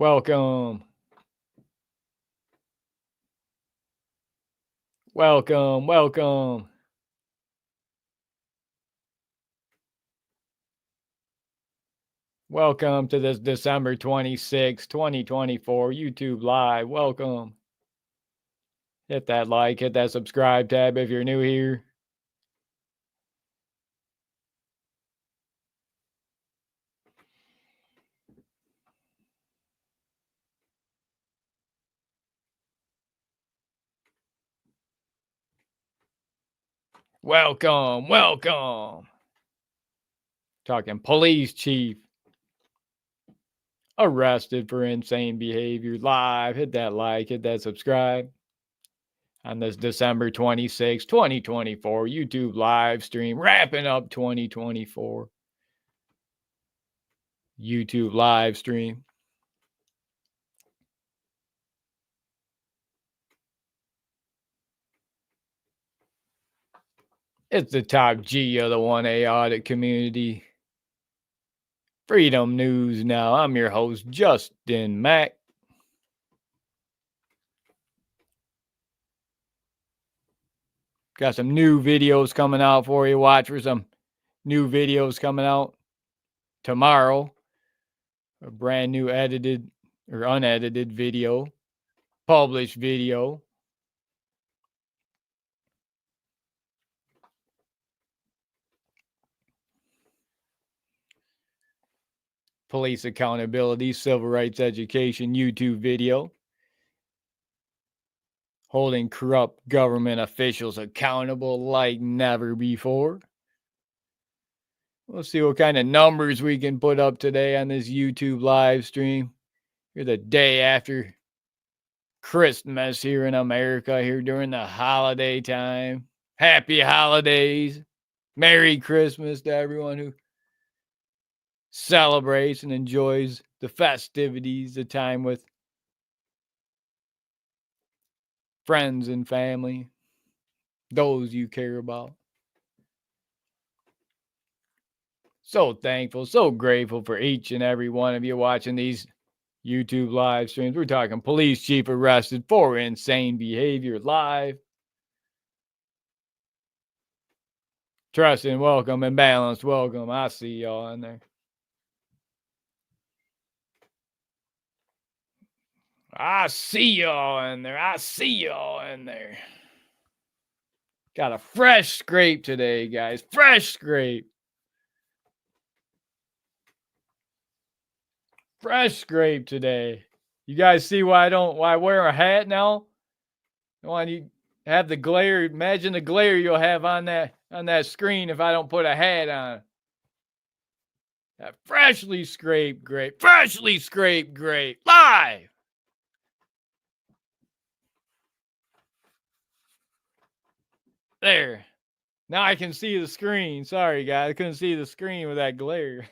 Welcome. Welcome. Welcome. Welcome to this December 26th, 2024 YouTube Live. Welcome. Hit that like, hit that subscribe tab if you're new here. Welcome. Welcome. Talking police chief arrested for insane behavior live. Hit that like, hit that subscribe on this December 26th, 2024 YouTube live stream, wrapping up 2024 YouTube live stream. It's the top G of the 1A audit community. Freedom News Now. I'm your host, Justin Mack. Got some new videos coming out for you. Watch for some new videos coming out tomorrow. A brand new edited or unedited video, published video. Police accountability, civil rights education YouTube video. Holding corrupt government officials accountable like never before. We'll see what kind of numbers we can put up today on this YouTube live stream. Here the day after Christmas here in America, here during the holiday time. Happy holidays. Merry Christmas to everyone who celebrates and enjoys the festivities, the time with friends and family, those you care about. So thankful, so grateful for each and every one of you watching these YouTube live streams. We're talking police chief arrested for insane behavior live. Trust and welcome and balanced welcome. I see y'all in there. I see y'all in there. I see y'all in there. Got a fresh scrape today, guys. Fresh scrape. Fresh scrape today. You guys see why I wear a hat now? Why you have the glare? Imagine the glare you'll have on that screen if I don't put a hat on. That freshly scraped grape. Freshly scraped grape. Live. There. Now I can see the screen. Sorry, guys. I couldn't see the screen with that glare.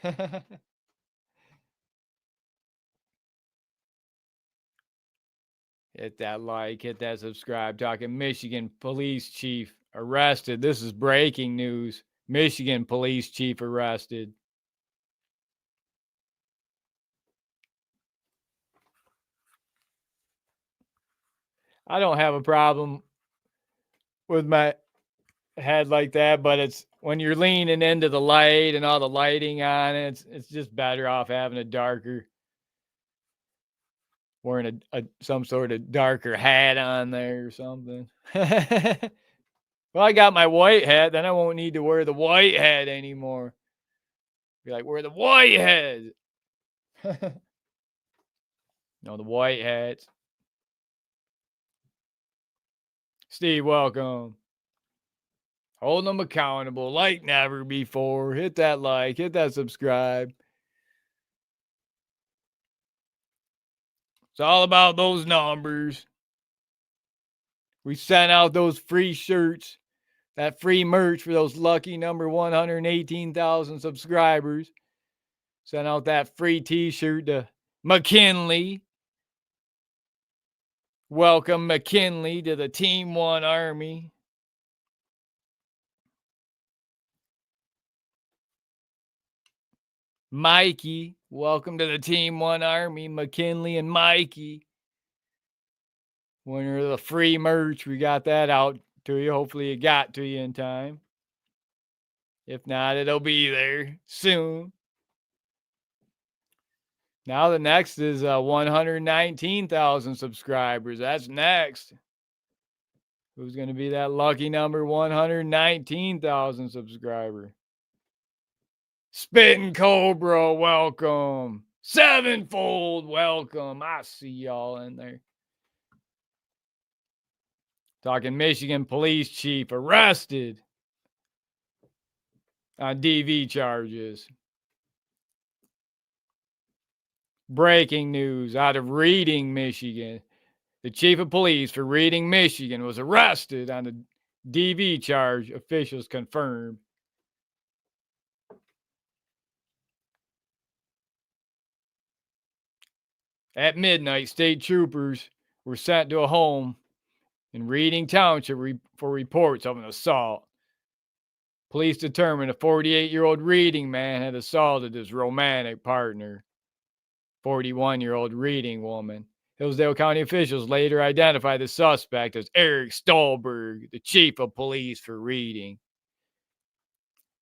Hit that like, hit that subscribe. Talking Michigan police chief arrested. This is breaking news. Michigan police chief arrested. I don't have a problem with my head like that, but it's when you're leaning into the light and all the lighting on it, it's just better off having a darker, wearing some sort of darker hat on there or something. Well, I got my white hat, then I won't need to wear the white hat anymore. Be like, wear the white hat. No, the white hats. Steve, welcome. Hold them accountable like never before. Hit that like, hit that subscribe. It's all about those numbers. We sent out those free shirts, that free merch for those lucky number 118,000 subscribers. Sent out that free t-shirt to McKinley. Welcome McKinley to the Team 1 Army. Mikey, welcome to the Team One Army. McKinley and Mikey, winner of the free merch. We got that out to you. Hopefully, it got to you in time. If not, it'll be there soon. Now the next is 119,000 subscribers. That's next. Who's going to be that lucky number 119,000 subscriber? Spitting Cobra, welcome. Sevenfold, welcome. I see y'all in there. Talking Michigan police chief arrested on DV charges. Breaking news out of Reading, Michigan. The chief of police for Reading, Michigan was arrested on a DV charge, officials confirmed. At midnight, state troopers were sent to a home in Reading Township for reports of an assault. Police determined a 48-year-old Reading man had assaulted his romantic partner, 41-year-old Reading woman. Hillsdale County officials later identified the suspect as Eric Stolberg, the chief of police for Reading.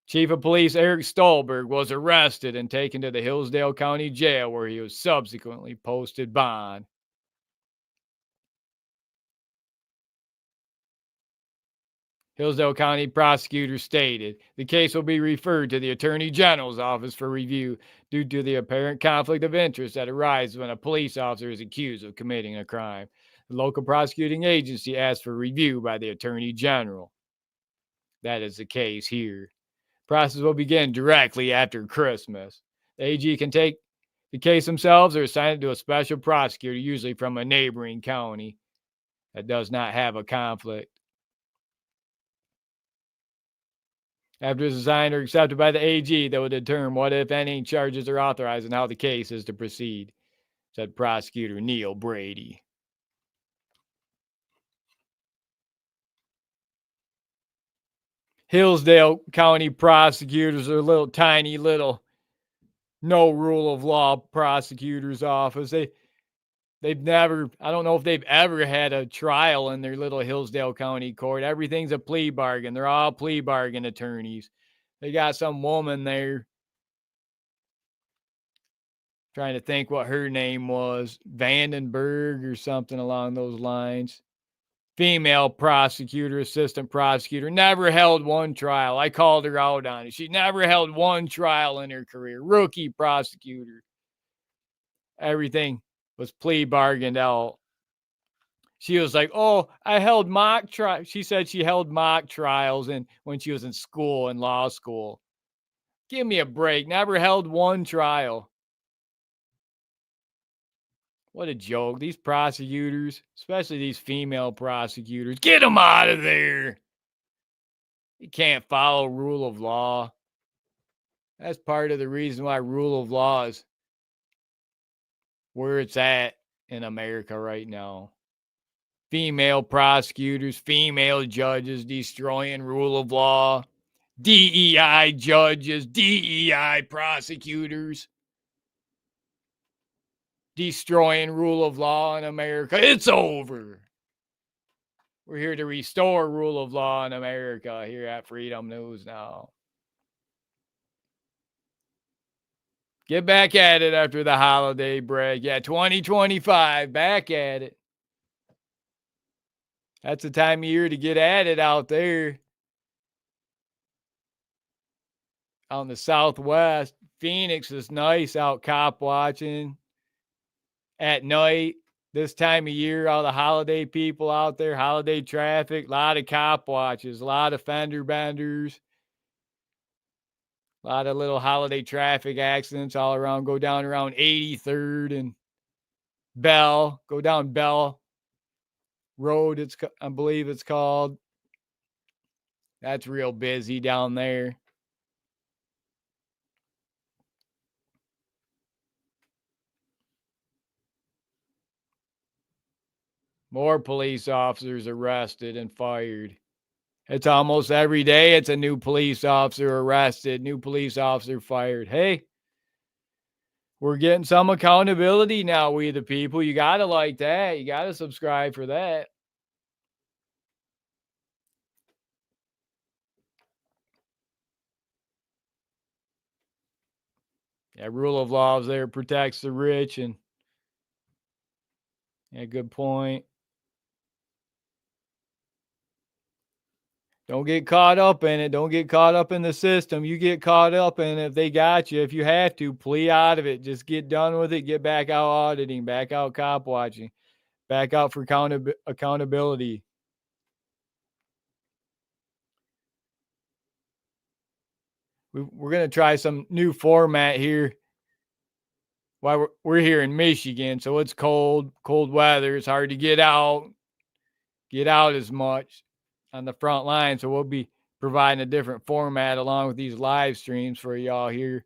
Chief of Police Eric Stolberg was arrested and taken to the Hillsdale County Jail, where he was subsequently posted bond. Hillsdale County prosecutor stated the case will be referred to the Attorney General's office for review due to the apparent conflict of interest that arises when a police officer is accused of committing a crime. The local prosecuting agency asked for review by the Attorney General. That is the case here. Process will begin directly after Christmas. The AG can take the case themselves or assign it to a special prosecutor, usually from a neighboring county that does not have a conflict. After it's assigned or accepted by the AG, they will determine what, if any, charges are authorized and how the case is to proceed, said Prosecutor Neil Brady. Hillsdale County prosecutors are a tiny little no rule of law prosecutor's office. They've never, I don't know if they've ever had a trial in their little Hillsdale County court. Everything's a plea bargain. They're all plea bargain attorneys. They got some woman there, trying to think what her name was, Vandenberg or something along those lines. Female prosecutor, assistant prosecutor, never held one trial. I called her out on it. She never held one trial in her career. Rookie prosecutor. Everything was plea bargained out. She was like, oh, I held mock trials. She said she held mock trials when she was in school, in law school. Give me a break. Never held one trial. What a joke. These prosecutors, especially these female prosecutors, get them out of there. You can't follow rule of law. That's part of the reason why rule of law is where it's at in America right now. Female prosecutors, female judges destroying rule of law. DEI judges, DEI prosecutors destroying rule of law in America. It's over. We're here to restore rule of law in America here at Freedom News now. Get back at it after the holiday break. Yeah, 2025, back at it. That's the time of year to get at it out there. Out in the Southwest. Phoenix is nice out cop watching at night. This time of year, all the holiday people out there, holiday traffic, a lot of cop watches, a lot of fender benders, a lot of little holiday traffic accidents all around. Go down around 83rd and Bell. Go down Bell Road, I believe it's called. That's real busy down there. More police officers arrested and fired. It's almost every day it's a new police officer arrested, new police officer fired. Hey, We're getting some accountability now, we the people. You got to like that. You got to subscribe for that. Yeah, rule of law is there, protects the rich. And yeah, good point. Don't get caught up in it. Don't get caught up in the system. You get caught up in it if they got you. If you have to, plea out of it. Just get done with it. Get back out auditing, back out cop watching, back out for accountability. We're going to try some new format here. While we're here in Michigan, so it's cold weather. It's hard to get out as much on the front line. So we'll be providing a different format along with these live streams for y'all here.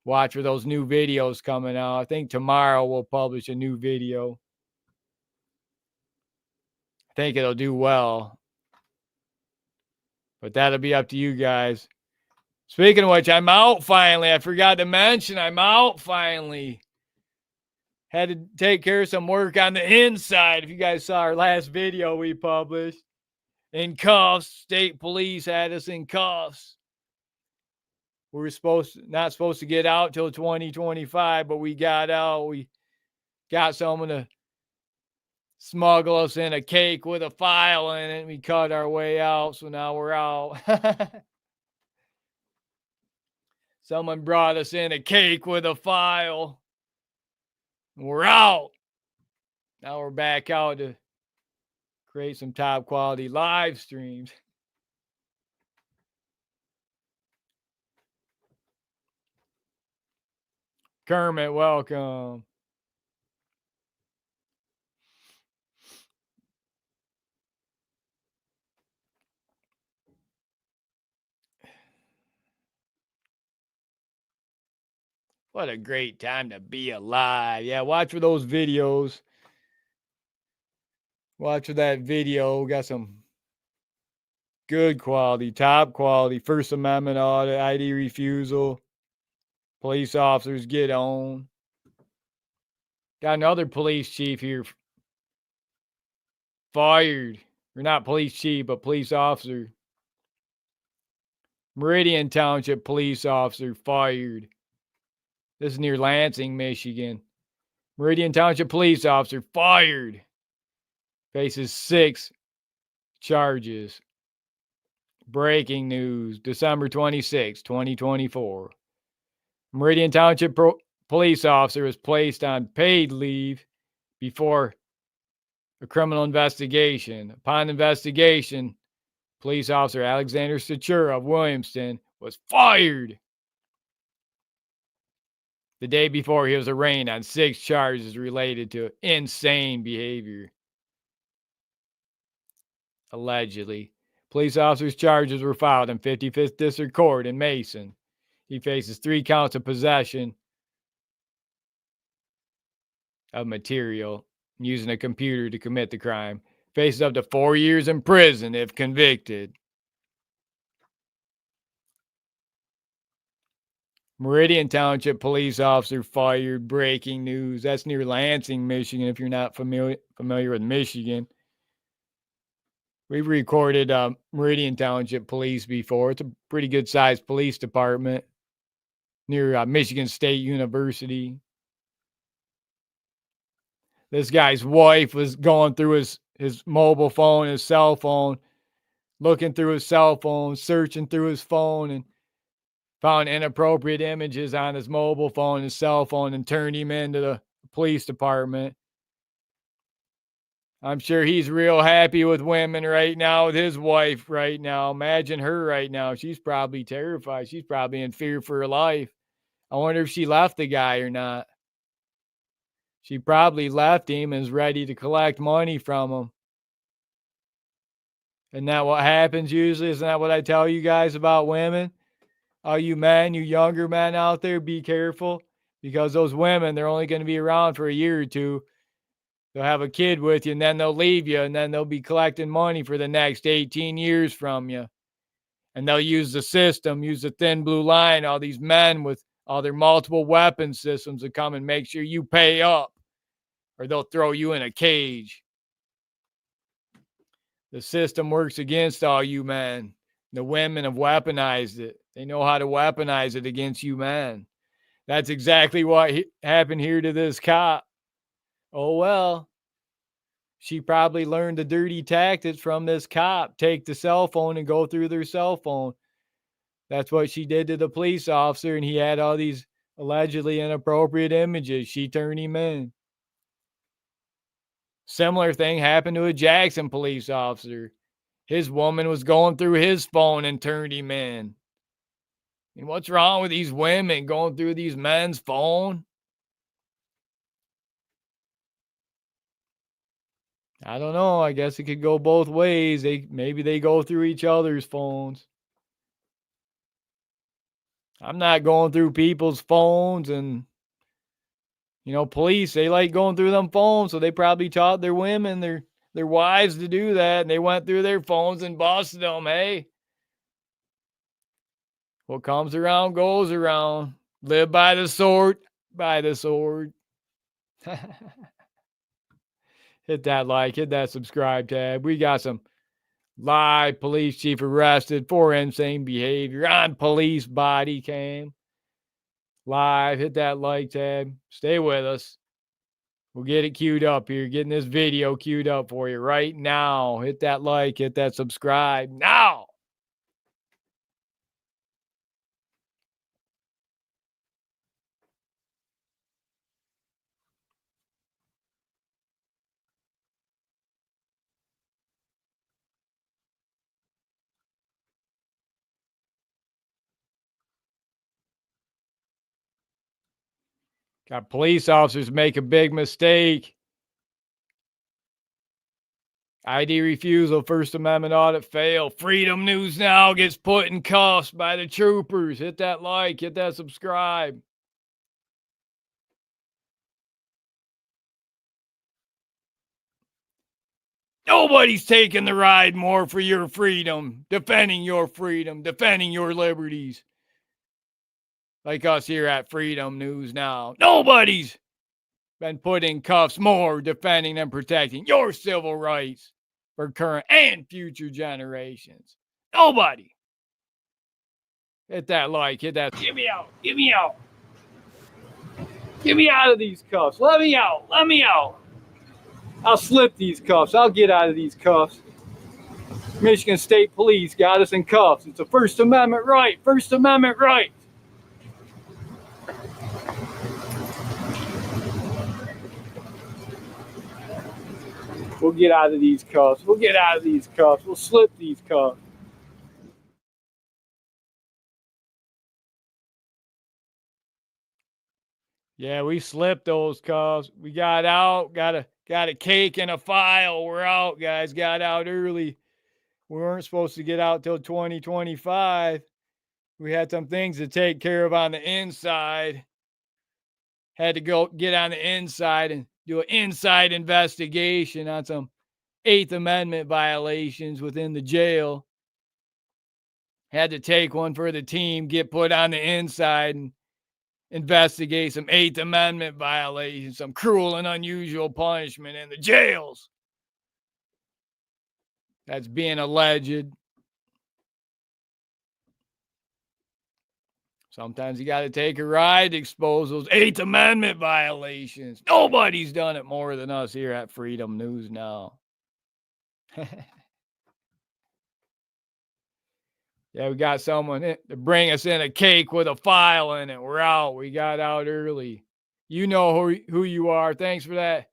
Watch for those new videos coming out. I think tomorrow we'll publish a new video. I think it'll do well. But that'll be up to you guys. Speaking of which, I'm out finally. I forgot to mention I'm out finally. Had to take care of some work on the inside. If you guys saw our last video we published. In cuffs. State police had us in cuffs. We were not supposed to get out till 2025, but we got out. We got someone to smuggle us in a cake with a file in it. We cut our way out, so now we're out. Someone brought us in a cake with a file. We're out. Now we're back out to create some top quality live streams. Kermit, welcome. What a great time to be alive. Yeah, watch for those videos. Watch for that video. We got some good quality, top quality, First Amendment audit, ID refusal. Police officers get on. Got another police chief here fired. Or not police chief, but police officer. Meridian Township police officer fired. This is near Lansing, Michigan. Meridian Township police officer fired. Faces 6 charges. Breaking news, December 26, 2024. Meridian Township police officer was placed on paid leave before a criminal investigation. Upon investigation, police officer Alexander Statura of Williamston was fired. The day before, he was arraigned on 6 charges related to insane behavior. Allegedly. Police officer's charges were filed in 55th District Court in Mason. He faces 3 counts of possession of material using a computer to commit the crime. Faces up to 4 years in prison if convicted. Meridian Township police officer fired. Breaking news. That's near Lansing, Michigan, if you're not familiar with Michigan. We've recorded Meridian Township Police before. It's a pretty good-sized police department near Michigan State University. This guy's wife was going through his mobile phone, his cell phone, looking through his cell phone, searching through his phone, and found inappropriate images on his mobile phone, his cell phone, and turned him into the police department. I'm sure he's real happy with women right now, with his wife right now. Imagine her right now. She's probably terrified. She's probably in fear for her life. I wonder if she left the guy or not. She probably left him and is ready to collect money from him. Isn't that what happens usually? Isn't that what I tell you guys about women? All you men, you younger men out there, be careful. Because those women, they're only going to be around for a year or two. They'll have a kid with you, and then they'll leave you, and then they'll be collecting money for the next 18 years from you. And they'll use the system, use the thin blue line, all these men with all their multiple weapon systems to come and make sure you pay up, or they'll throw you in a cage. The system works against all you men. The women have weaponized it. They know how to weaponize it against you men. That's exactly what happened here to this cop. Oh, well, she probably learned the dirty tactics from this cop. Take the cell phone and go through their cell phone. That's what she did to the police officer, and he had all these allegedly inappropriate images. She turned him in. Similar thing happened to a Jackson police officer. His woman was going through his phone and turned him in. And what's wrong with these women going through these men's phone? I don't know. I guess it could go both ways. Maybe they go through each other's phones. I'm not going through people's phones, and police, they like going through them phones, so they probably taught their women, their wives to do that, and they went through their phones and busted them. Hey, what comes around goes around. Live by the sword, by the sword. Hit that like, hit that subscribe tab. We got some live police chief arrested for insane behavior on police body cam. Live, hit that like tab. Stay with us. We'll get it queued up here. Getting this video queued up for you right now. Hit that like, hit that subscribe now. Got police officers make a big mistake. ID refusal, First Amendment audit fail. Freedom News Now gets put in cuffs by the troopers. Hit that like, hit that subscribe. Nobody's taking the ride more for your freedom, defending your liberties. Like us here at Freedom News Now. Nobody's been put in cuffs more defending and protecting your civil rights for current and future generations. Nobody. Hit that like, hit that. Get me out. Get me out. Get me out of these cuffs. Let me out. Let me out. I'll slip these cuffs. I'll get out of these cuffs. Michigan State Police got us in cuffs. It's a First Amendment right. First Amendment right. We'll get out of these cuffs. We'll get out of these cuffs. We'll slip these cuffs. Yeah, we slipped those cuffs. We got out, got a cake and a file. We're out, guys. Got out early. We weren't supposed to get out till 2025. We had some things to take care of on the inside. Had to go get on the inside and do an inside investigation on some Eighth Amendment violations within the jail. Had to take one for the team, get put on the inside and investigate some Eighth Amendment violations, some cruel and unusual punishment in the jails. That's being alleged. Sometimes you got to take a ride to expose those Eighth Amendment violations. Nobody's done it more than us here at Freedom News Now. Yeah, we got someone to bring us in a cake with a file in it. We're out. We got out early. You know who you are. Thanks for that.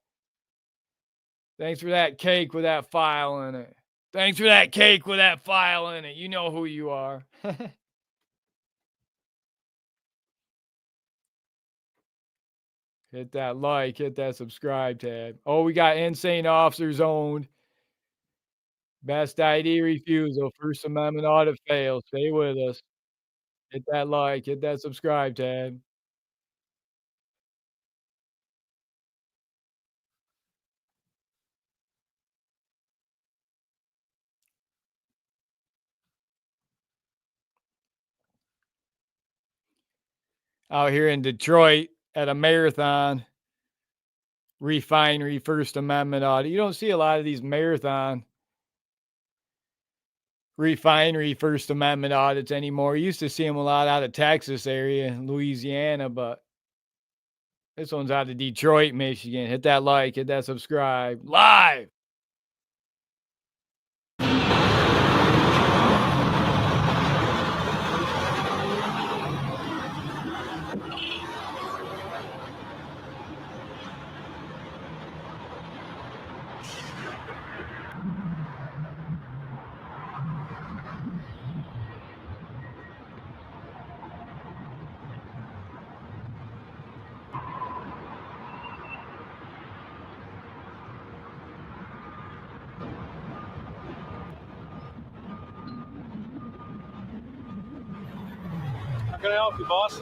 Thanks for that cake with that file in it. Thanks for that cake with that file in it. You know who you are. Hit that like, hit that subscribe tab. Oh, we got insane officers owned. Best ID refusal. First Amendment audit fail. Stay with us. Hit that like, hit that subscribe tab. out here in Detroit at a marathon refinery First Amendment audit. You don't see a lot of these marathon refinery First Amendment audits anymore. You used to see them a lot out of Texas area, Louisiana, but this one's out of Detroit, Michigan. Hit that like, hit that subscribe. Live. How can I help you, boss?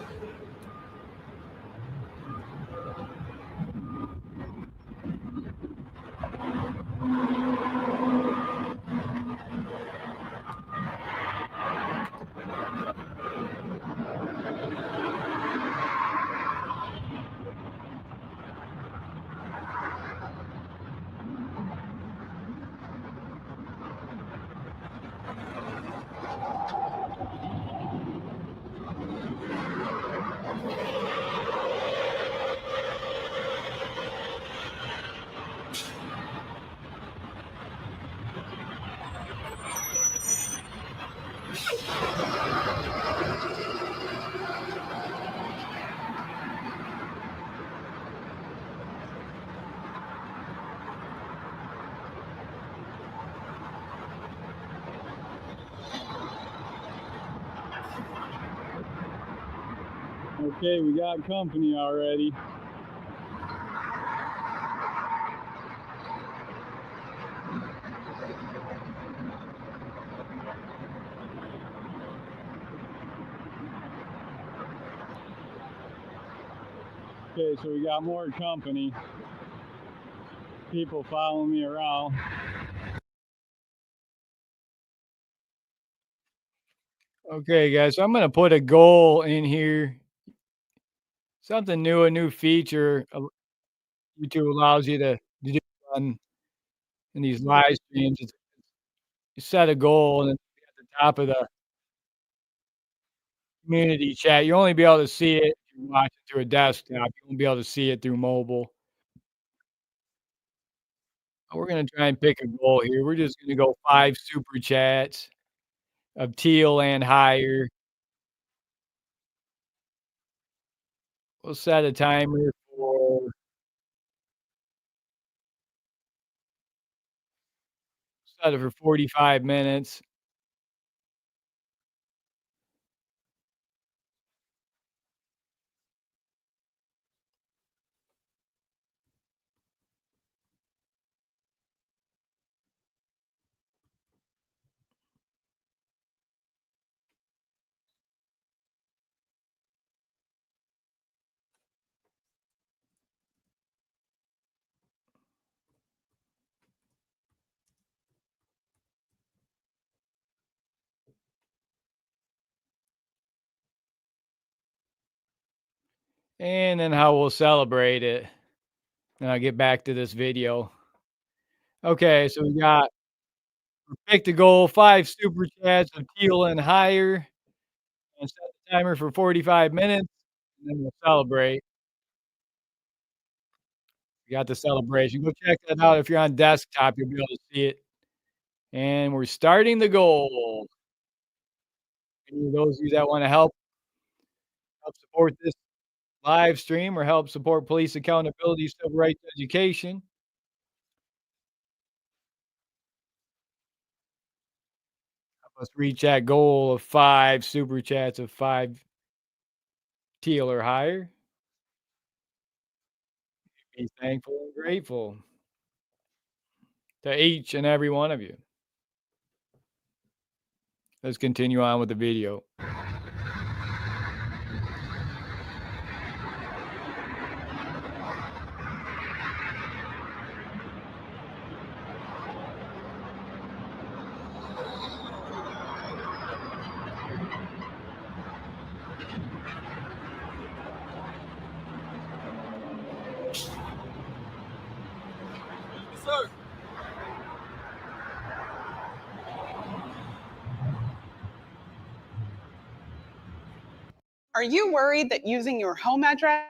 Okay, we got company already. Okay, so we got more company. People following me around. Okay, guys, so I'm going to put a goal in here. Something new, a new feature YouTube allows you to do on in these live streams. You set a goal and then at the top of the community chat, you only be able to see it if you're watching through a desktop. You won't be able to see it through mobile. We're gonna try and pick a goal here. We're just gonna go 5 super chats of teal and higher. We'll set a timer for set it for 45 minutes. And then how we'll celebrate it. Then I'll get back to this video. Okay, so we got pick the goal, 5 super chats of teal and higher, and set the timer for 45 minutes, and then we'll celebrate. We got the celebration. Go check that out. If you're on desktop, you'll be able to see it. And we're starting the goal. Any of those of you that wanna help support this live stream or help support police accountability, civil rights education, help us reach that goal of 5 super chats of 5 teal or higher. Be thankful and grateful to each and every one of you. Let's continue on with the video. sir. Are you worried that using your home address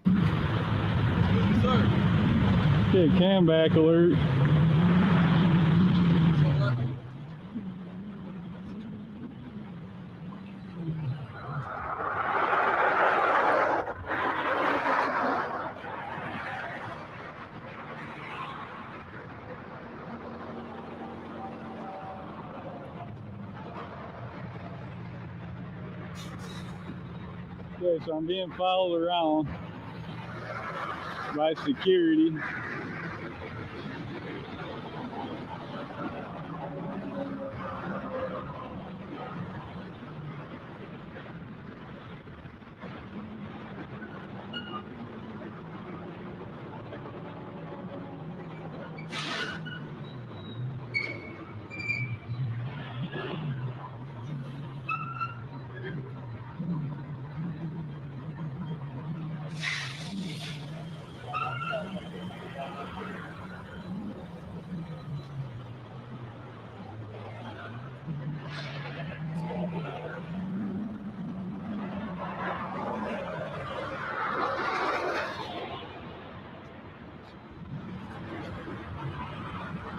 Yes, sir. Okay, cam back alert. Okay, so I'm being followed around by security.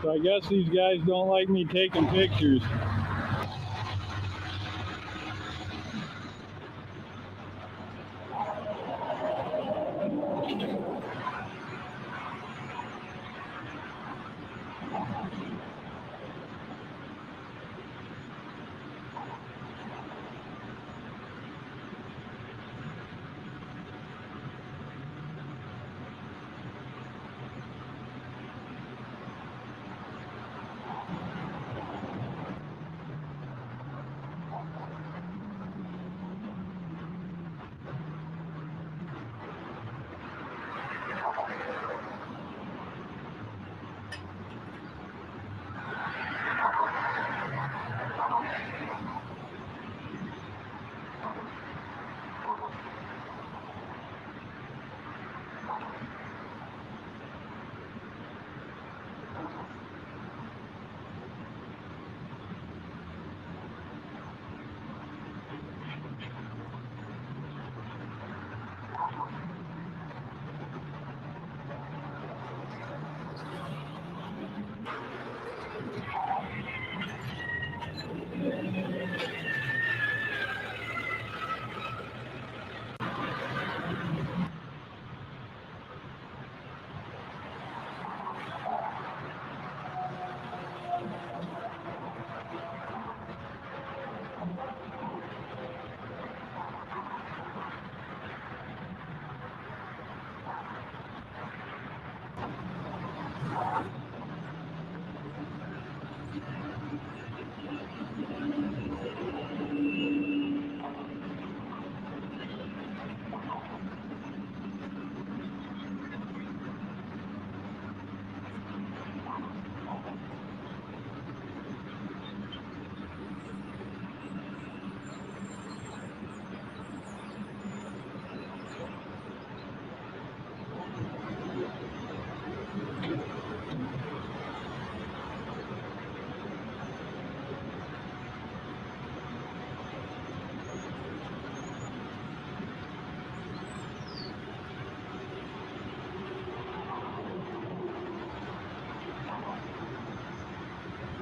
So I guess these guys don't like me taking pictures.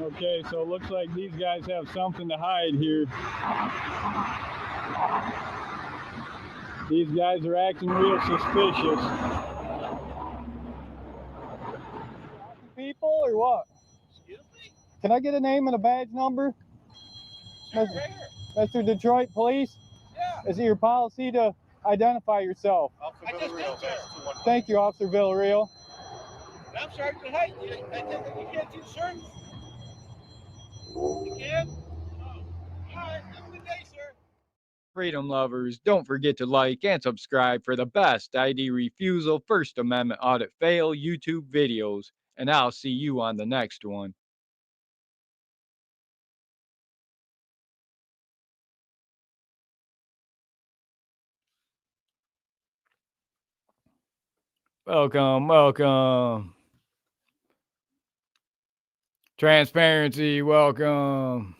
Okay, so it looks like these guys have something to hide here. These guys are acting real suspicious. People or what? Excuse me? Can I get a name and a badge number? Sure, Mr. right here. Mr. Detroit Police? Yeah. Is it your policy to identify yourself? I just did, sir. Thank you, Officer Villarreal. I'm Sergeant Height. I think that you can't see the shirt. You can? Oh. All right. Have a good day, sir. Freedom lovers, don't forget to like and subscribe for the best ID refusal First Amendment audit fail YouTube videos, and I'll see you on the next one. Welcome, welcome. Transparency, welcome.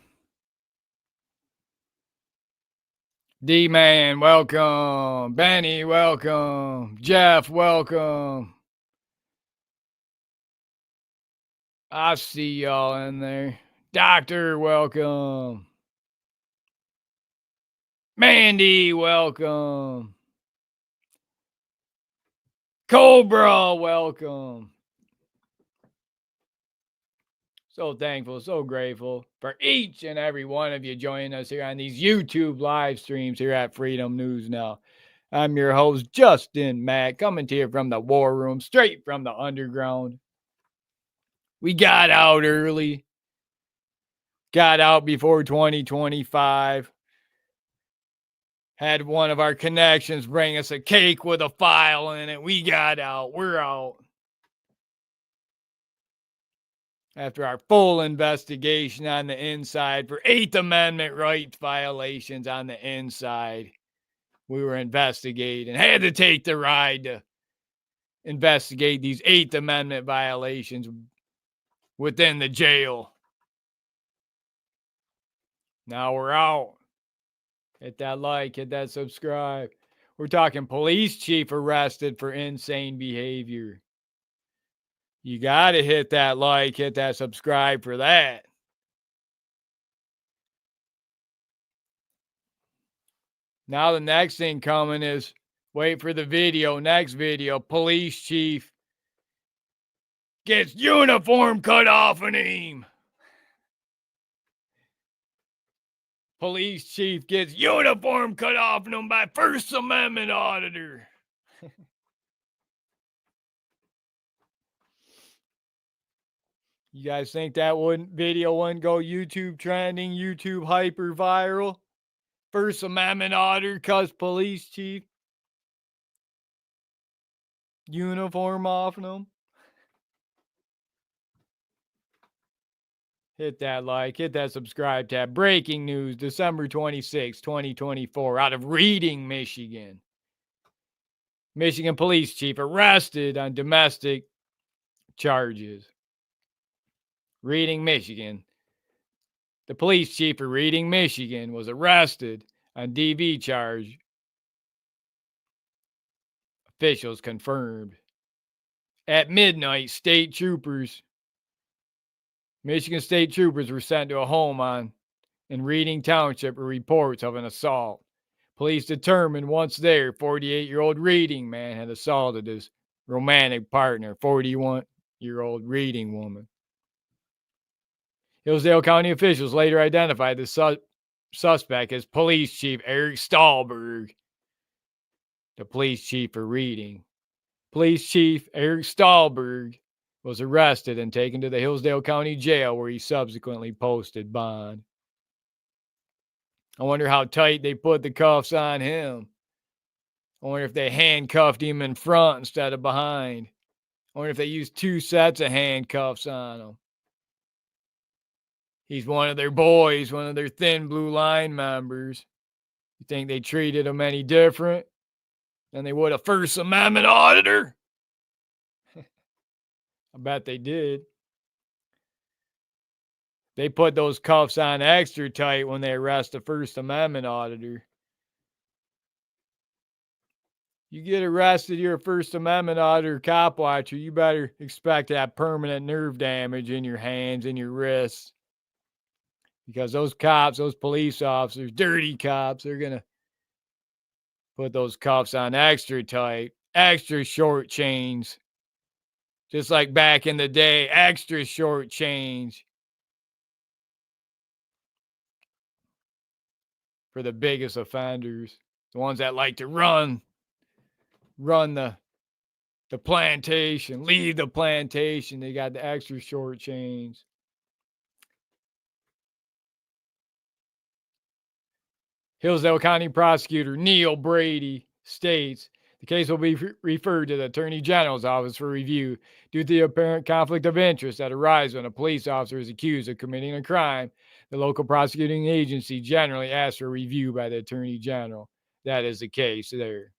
D-Man, welcome. Benny, welcome. Jeff, welcome. I see y'all in there. Doctor, welcome. Mandy, welcome. Cobra, welcome. So thankful, so grateful for each and every one of you joining us here on these YouTube live streams here at Freedom News Now. I'm your host, Justin Mack, coming to you from the war room, straight from the underground. We got out early, got out before 2025. Had one of our connections bring us a cake with a file in it. We got out. We're out. After our full investigation on the inside for 8th Amendment rights violations on the inside, we were investigating. Had to take the ride to investigate these 8th Amendment violations within the jail. Now we're out. Hit that like, hit that subscribe. We're talking police chief arrested for insane behavior. You got to hit that like, hit that subscribe for that. Now the next thing coming is, wait for the video, next video, police chief gets uniform cut off an him. Police chief gets uniform cut off him by First Amendment auditor. You guys think that video wouldn't go YouTube trending, YouTube hyper viral? First Amendment auditor cuts police chief uniform off him. Hit that like, hit that subscribe tab. Breaking news, December 26, 2024, out of Reading, Michigan. Michigan police chief arrested on domestic charges. Reading, Michigan. The police chief of Reading, Michigan was arrested on DV charge. Officials confirmed. At midnight, Michigan state troopers were sent to a home in Reading Township with reports of an assault. Police determined once there, 48-year-old Reading man had assaulted his romantic partner, 41-year-old Reading woman. Hillsdale County officials later identified the suspect as Police Chief Eric Stahlberg, the police chief for Reading. Police Chief Eric Stahlberg was arrested and taken to the Hillsdale County Jail, where he subsequently posted bond. I wonder how tight they put the cuffs on him. I wonder if they handcuffed him in front instead of behind. I wonder if they used 2 sets of handcuffs on him. He's one of their boys, one of their thin blue line members. You think they treated him any different than they would a First Amendment auditor? I bet they did. They put those cuffs on extra tight when they arrest a First Amendment auditor. You get arrested, you're a First Amendment auditor, cop watcher, you better expect to have permanent nerve damage in your hands and your wrists. Because those cops, those police officers, dirty cops, they're going to put those cuffs on extra tight, extra short chains. Just like back in the day, extra short chains for the biggest offenders, the ones that like to run the plantation, leave the plantation. They got the extra short chains. Hillsdale County Prosecutor Neil Brady states the case will be referred to the Attorney General's office for review due to the apparent conflict of interest that arises when a police officer is accused of committing a crime. The local prosecuting agency generally asks for review by the Attorney General. That is the case there.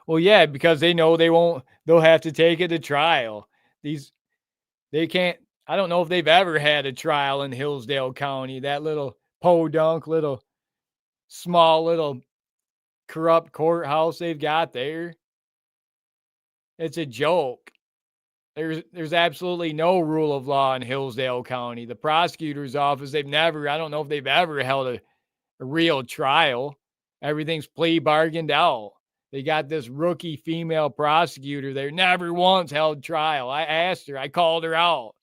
Well, yeah, because they know they'll have to take it to trial. They can't, I don't know if they've ever had a trial in Hillsdale County, that little podunk, little small, little corrupt courthouse they've got there. It's a joke. There's absolutely no rule of law in Hillsdale County. The prosecutor's office, I don't know if they've ever held a real trial. Everything's plea bargained out. They got this rookie female prosecutor there, never once held trial. I asked her, I called her out.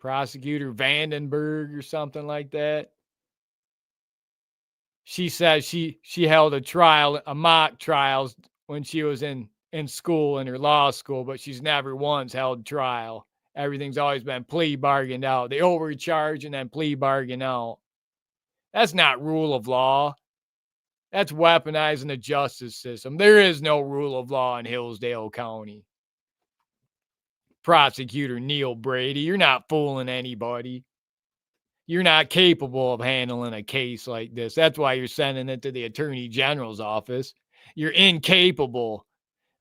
Prosecutor Vandenberg or something like that. She says she held a trial, a mock trials when she was in school, in her law school, but she's never once held trial. Everything's always been plea bargained out. They overcharge and then plea bargain out. That's not rule of law. That's weaponizing the justice system. There is no rule of law in Hillsdale County. Prosecutor Neil Brady, you're not fooling anybody. You're not capable of handling a case like this. That's why you're sending it to the Attorney General's office. You're incapable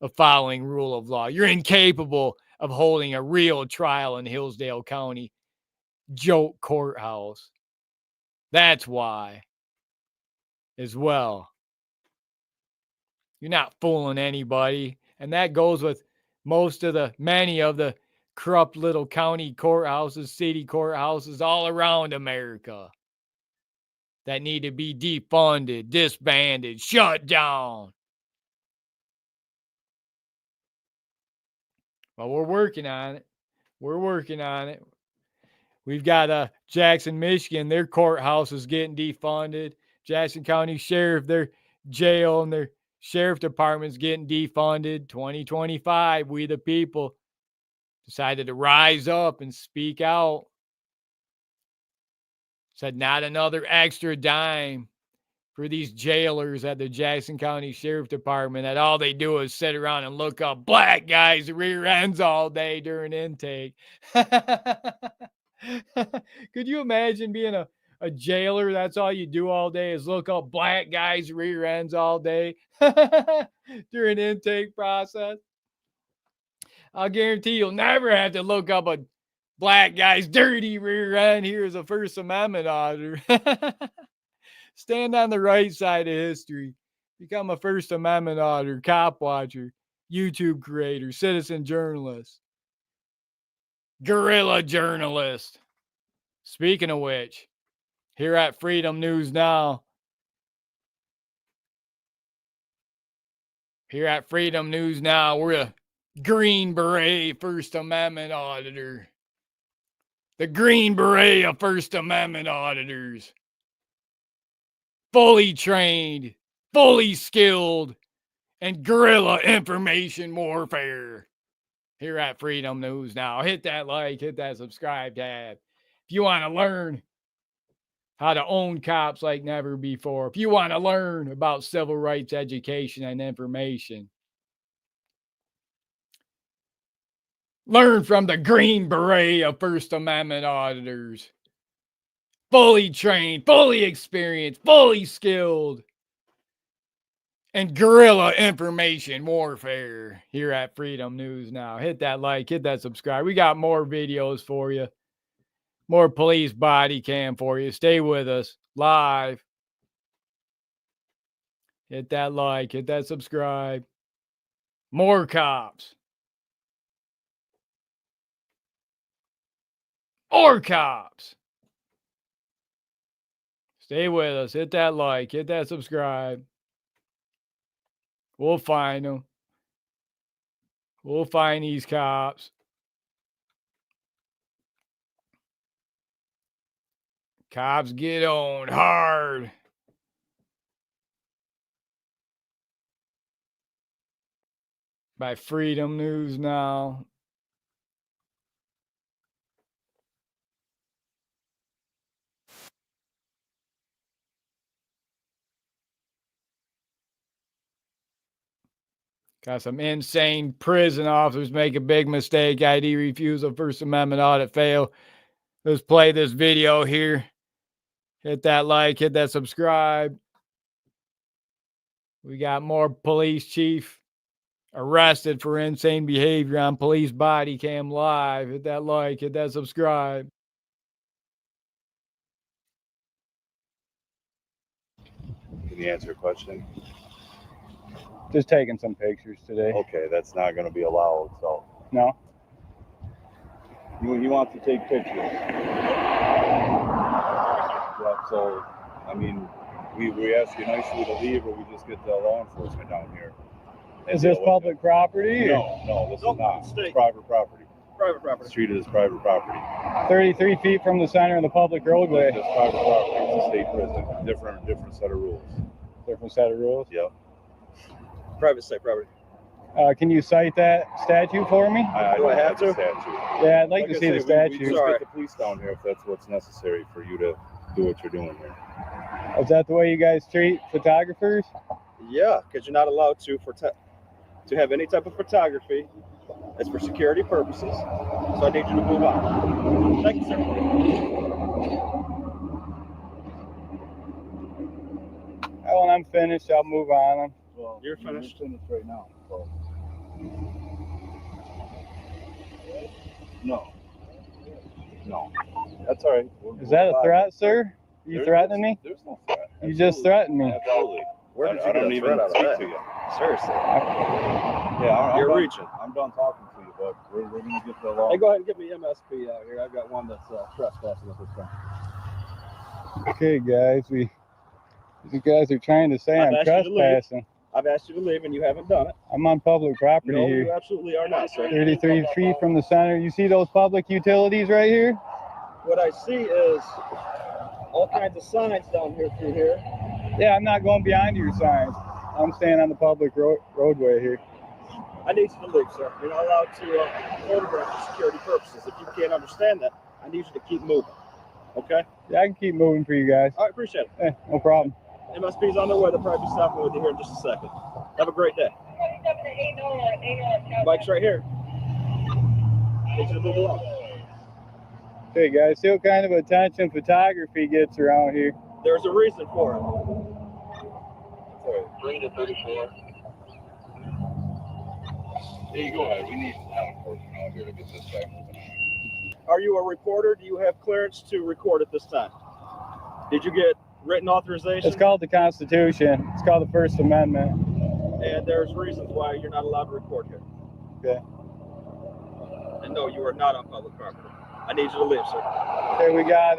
of following rule of law. You're incapable of holding a real trial in Hillsdale County joke courthouse. That's why, as well. You're not fooling anybody. And that goes with many of the corrupt little county courthouses, city courthouses all around America that need to be defunded, disbanded, shut down. Well, we're working on it. We're working on it. We've got Jackson, Michigan. Their courthouse is getting defunded. Jackson County Sheriff, their jail and their sheriff department's getting defunded. 2025, we the people decided to rise up and speak out. Said not another extra dime for these jailers at the Jackson County Sheriff Department that all they do is sit around and look up black guys' rear ends all day during intake. Could you imagine being a jailer? That's all you do all day is look up black guys' rear ends all day during intake process. I'll guarantee you'll never have to look up a black guy's dirty rear end. Here's a First Amendment auditor. Stand on the right side of history. Become a First Amendment auditor, cop watcher, YouTube creator, citizen journalist, guerrilla journalist. Speaking of which, here at Freedom News Now, we're a Green Beret First Amendment auditor. The Green Beret of First Amendment auditors. Fully trained, fully skilled, and guerrilla information warfare. Here at Freedom News Now. Hit that like, hit that subscribe tab. If you want to learn how to own cops like never before, if you want to learn about civil rights education and information, learn from the Green Beret of First Amendment auditors. Fully trained, fully experienced, fully skilled, and guerrilla information warfare here at Freedom News Now. Hit that like, hit that subscribe. We got more videos for you. More police body cam for you. Stay with us live. Hit that like, hit that subscribe. More cops. More cops. Stay with us. Hit that like, hit that subscribe. We'll find them. We'll find these cops. Cops get on hard. By Freedom News Now. Got some insane prison officers make a big mistake. ID refusal, First Amendment audit fail. Let's play this video here. Hit that like, hit that subscribe. We got more police chief arrested for insane behavior on police body cam live. Hit that like, hit that subscribe. Can you answer a question? Just taking some pictures today. Okay, that's not going to be allowed. So No? he wants to take pictures. Yeah. So I mean, we ask you nicely to leave, or we just get the law enforcement down here. Is this public property? No, this is not. State. It's private property. Private property. It's treated as private property. 33 feet from the center of the public roadway. It's private property. It's a state prison. Different set of rules. Different set of rules. Yep. Private state property. Can you cite that statute for me? I Do I don't have the to? statute. Yeah, I'd like to I see the say, statute. We just Sorry. get the police down here if that's what's necessary for you to do what you're doing here. Is that the way you guys treat photographers? Yeah, because you're not allowed to have any type of photography. It's for security purposes. So I need you to move on. Thank you, sir. Oh, when I'm finished, I'll move on. Well, You're finished. finished right now. So. No. That's all right. Is that a threat, sir? You threatening me? There's no threat. You just threatened me. Absolutely. Where did you I get don't a even threat out of speak that? to you. Seriously. Yeah, You're done, reaching. I'm done talking to you, but we're going to get the law. Hey, go ahead and give me MSP out here. I've got one that's trespassing at this time. Okay, guys, you guys are trying to say I've I'm asked you to leave. trespassing. I've asked you to leave and you haven't done it. I'm on public property No, here. you absolutely are not, sir. 33 feet from the center. You see those public utilities right here? What I see is all kinds of signs down here through here. Yeah, I'm not going behind your signs. I'm staying on the public roadway here. I need you to leave, sir. You're not allowed to photograph for security purposes. If you can't understand that, I need you to keep moving. Okay? Yeah, I can keep moving for you guys. All right, appreciate it. No problem. MSP's on their way. They'll probably be stopping with you here in just a second. Have a great day. Bike's right here. Need you to move along. Okay, guys, see what kind of attention photography gets around here. There's a reason for it. Bring the 34. There you go, Ed. We need law enforcement out here to get this back moving. Are you a reporter? Do you have clearance to record at this time? Did you get written authorization? It's called the Constitution. It's called the First Amendment. And there's reasons why you're not allowed to record here. Okay. And no, you are not on public property. I need you to leave, sir. Okay, we got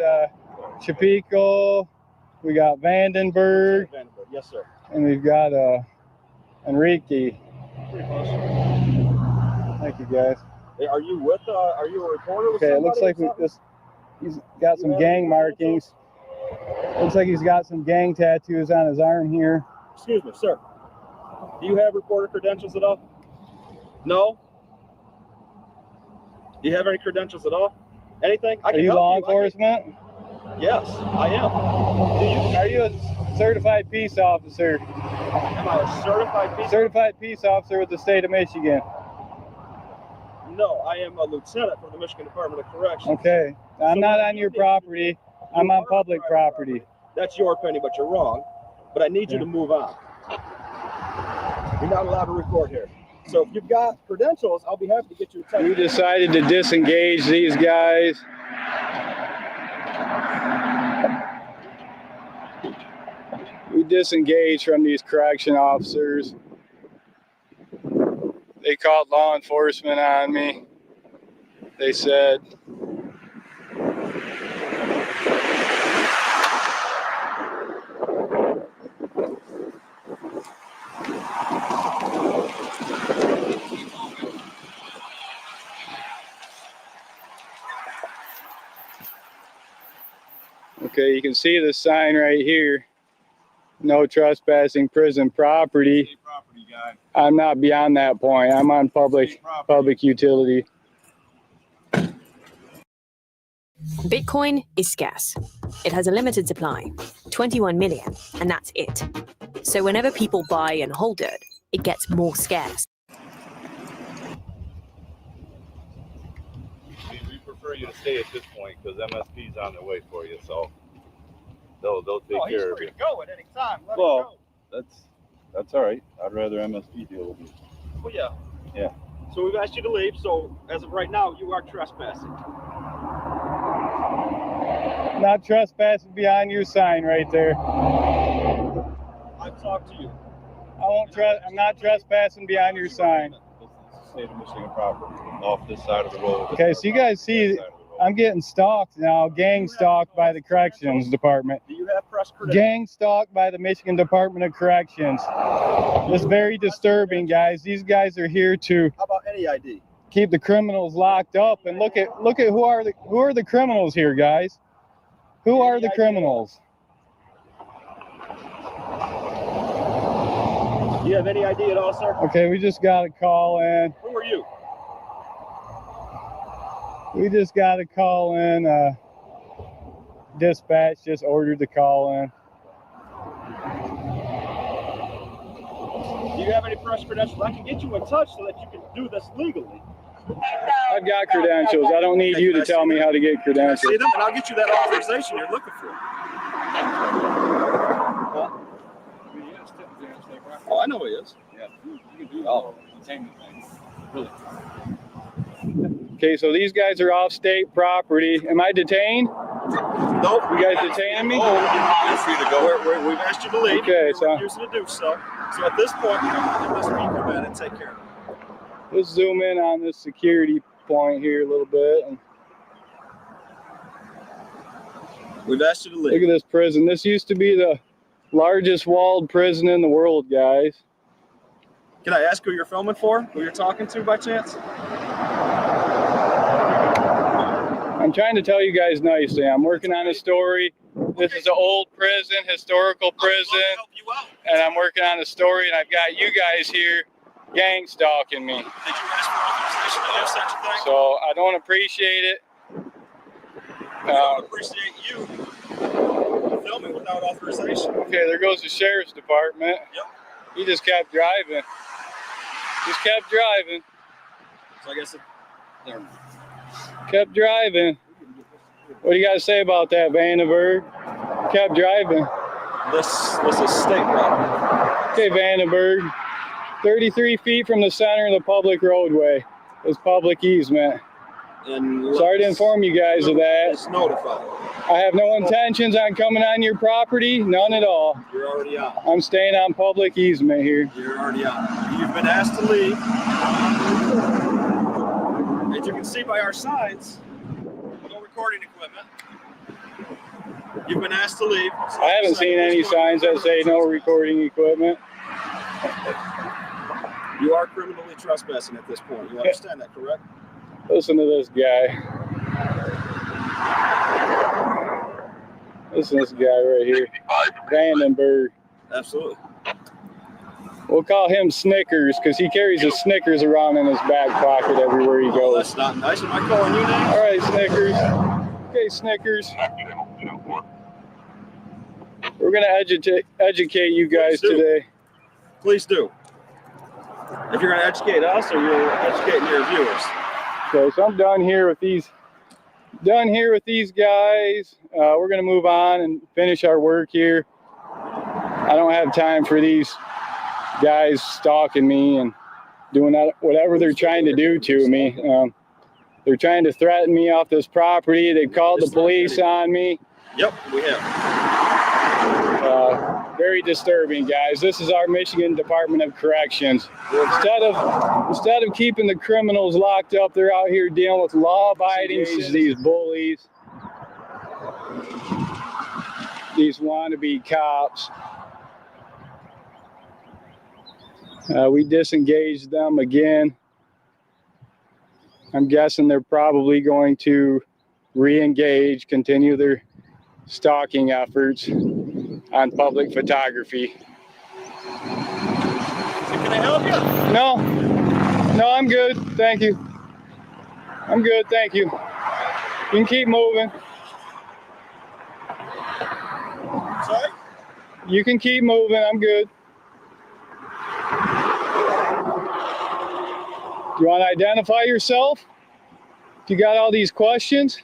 Chapico, we got Vandenberg, Yes, sir. and we've got Enrique. Pretty close. Thank you, guys. Hey, are you a reporter with Okay, it looks somebody like or something? he's got some gang markings. Looks like he's got some gang tattoos on his arm here. Excuse me, sir. Do you have reporter credentials at all? No? Do you have any credentials at all? Anything? I Are can you help law you. enforcement? Yes, I am. Are you a certified peace officer? Am I a certified peace? Certified peace officer with the state of Michigan. No, I am a lieutenant from the Michigan Department of Corrections. Okay. I'm not on your property. I'm on public property. That's your opinion, but you're wrong. But I need you to move on. You're not allowed to record here. So if you've got credentials, I'll be happy to get you a We text. decided to disengage these guys. We disengaged from these correction officers. They called law enforcement on me. They said, okay, you can see the sign right here. No trespassing prison property. State property, guy. I'm not beyond that point. I'm on public utility. Bitcoin is scarce. It has a limited supply, 21 million, and that's it. So whenever people buy and hold it, it gets more scarce. We prefer you to stay at this point because MSP's on their way for you, so they'll take care of you. Go at any time. Let Well, that's That's all right. I'd rather MSP deal with me. Well, yeah. Yeah. So we've asked you to leave. So as of right now, you are trespassing. Not trespassing beyond your sign right there. I've talked to you. I'm not trespassing beyond your sign. This is the state of Michigan property off this side of the road. Okay, so you guys see, I'm getting stalked now, gang stalked by the Corrections Department. Do you have press credentials? Gang stalked by the Michigan Department of Corrections. It's very disturbing, guys. These guys are here to How about any ID? keep the criminals locked up. And look at who are the criminals here, guys? Who are the criminals? Do you have any ID at all, sir? Okay, we just got a call in. Who are you? We just got a call in. Dispatch just ordered the call in. Do you have any press credentials? I can get you in touch so that you can do this legally. I've got credentials. I don't need you to tell me how to get See credentials. them, and I'll get you that authorization you're looking for. Oh, I know he is. Yeah, you can do all detainment things. Really. Okay, so these guys are off state property. Am I detained? Nope. You guys detaining me? Oh, you're free to go. We've asked you to leave. Okay, You're so refusing to do so. So at this point, you're going to let this come in and take care of it. let's zoom in on this security point here a little bit. And We've asked you to look leave. at this prison. This used to be the largest walled prison in the world, guys. Can I ask who you're filming for? Who you're talking to by chance? I'm trying to tell you guys nicely. I'm working on a story. This is an old prison, historical prison, Help you out. and I'm working on a story, and I've got you guys here gang stalking me. Did you ask for authorization to do such a thing? So I don't appreciate it. I don't appreciate you filming without authorization. Okay, there goes the sheriff's department. Yep. He just kept driving. Just kept driving. So I guess there. Kept driving. What do you got to say about that, Vandenberg? Kept driving. This is state property. Okay, Vandenberg. 33 feet from the center of the public roadway is public easement. And Sorry to inform you guys of that. It's notified. I have no intentions on coming on your property, none at all. You're already out. I'm staying on public easement here. You're already out. You've been asked to leave. As you can see by our signs, no recording equipment. You've been asked to leave. So I haven't seen any signs that say no recording equipment. You are criminally trespassing at this point. You understand that, correct? Listen to this guy. Listen to this guy right here. Vandenberg. Absolutely. We'll call him Snickers because he carries his Snickers around in his back pocket everywhere he Oh, goes. that's not nice. Am I calling you names? All right, Snickers. Okay, Snickers. We're going to educate you guys today. Please do. If you're going to educate us or you're educating your viewers. Okay, so I'm done here with these guys. We're going to move on and finish our work here. I don't have time for these guys stalking me and doing whatever they're trying to do to me. They're trying to threaten me off this property. They called the police on me. Yep, we have. Very disturbing, guys. This is our Michigan Department of Corrections. Instead of keeping the criminals locked up, they're out here dealing with law-abiding these bullies, these wannabe cops. We disengaged them again. I'm guessing they're probably going to re-engage, continue their stalking efforts on public photography. Can I help you? No, I'm good. Thank you. I'm good. Thank you. You can keep moving. Sorry? You can keep moving. I'm good. Do you want to identify yourself? You got all these questions?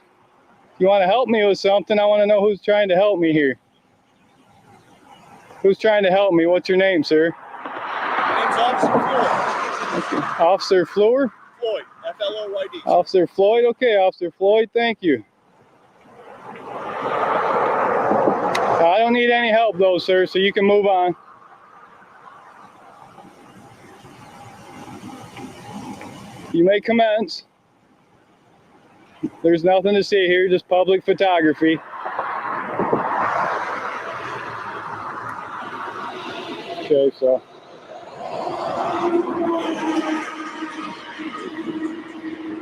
You want to help me with something? I want to know who's trying to help me here. Who's trying to help me? What's your name, sir? Officer Floyd. Okay. Officer Floyd? Floyd, F-L-O-Y-D. Officer Floyd? Okay, Officer Floyd, thank you. I don't need any help though, sir, so you can move on. You may commence. There's nothing to see here, just public photography. Okay, so.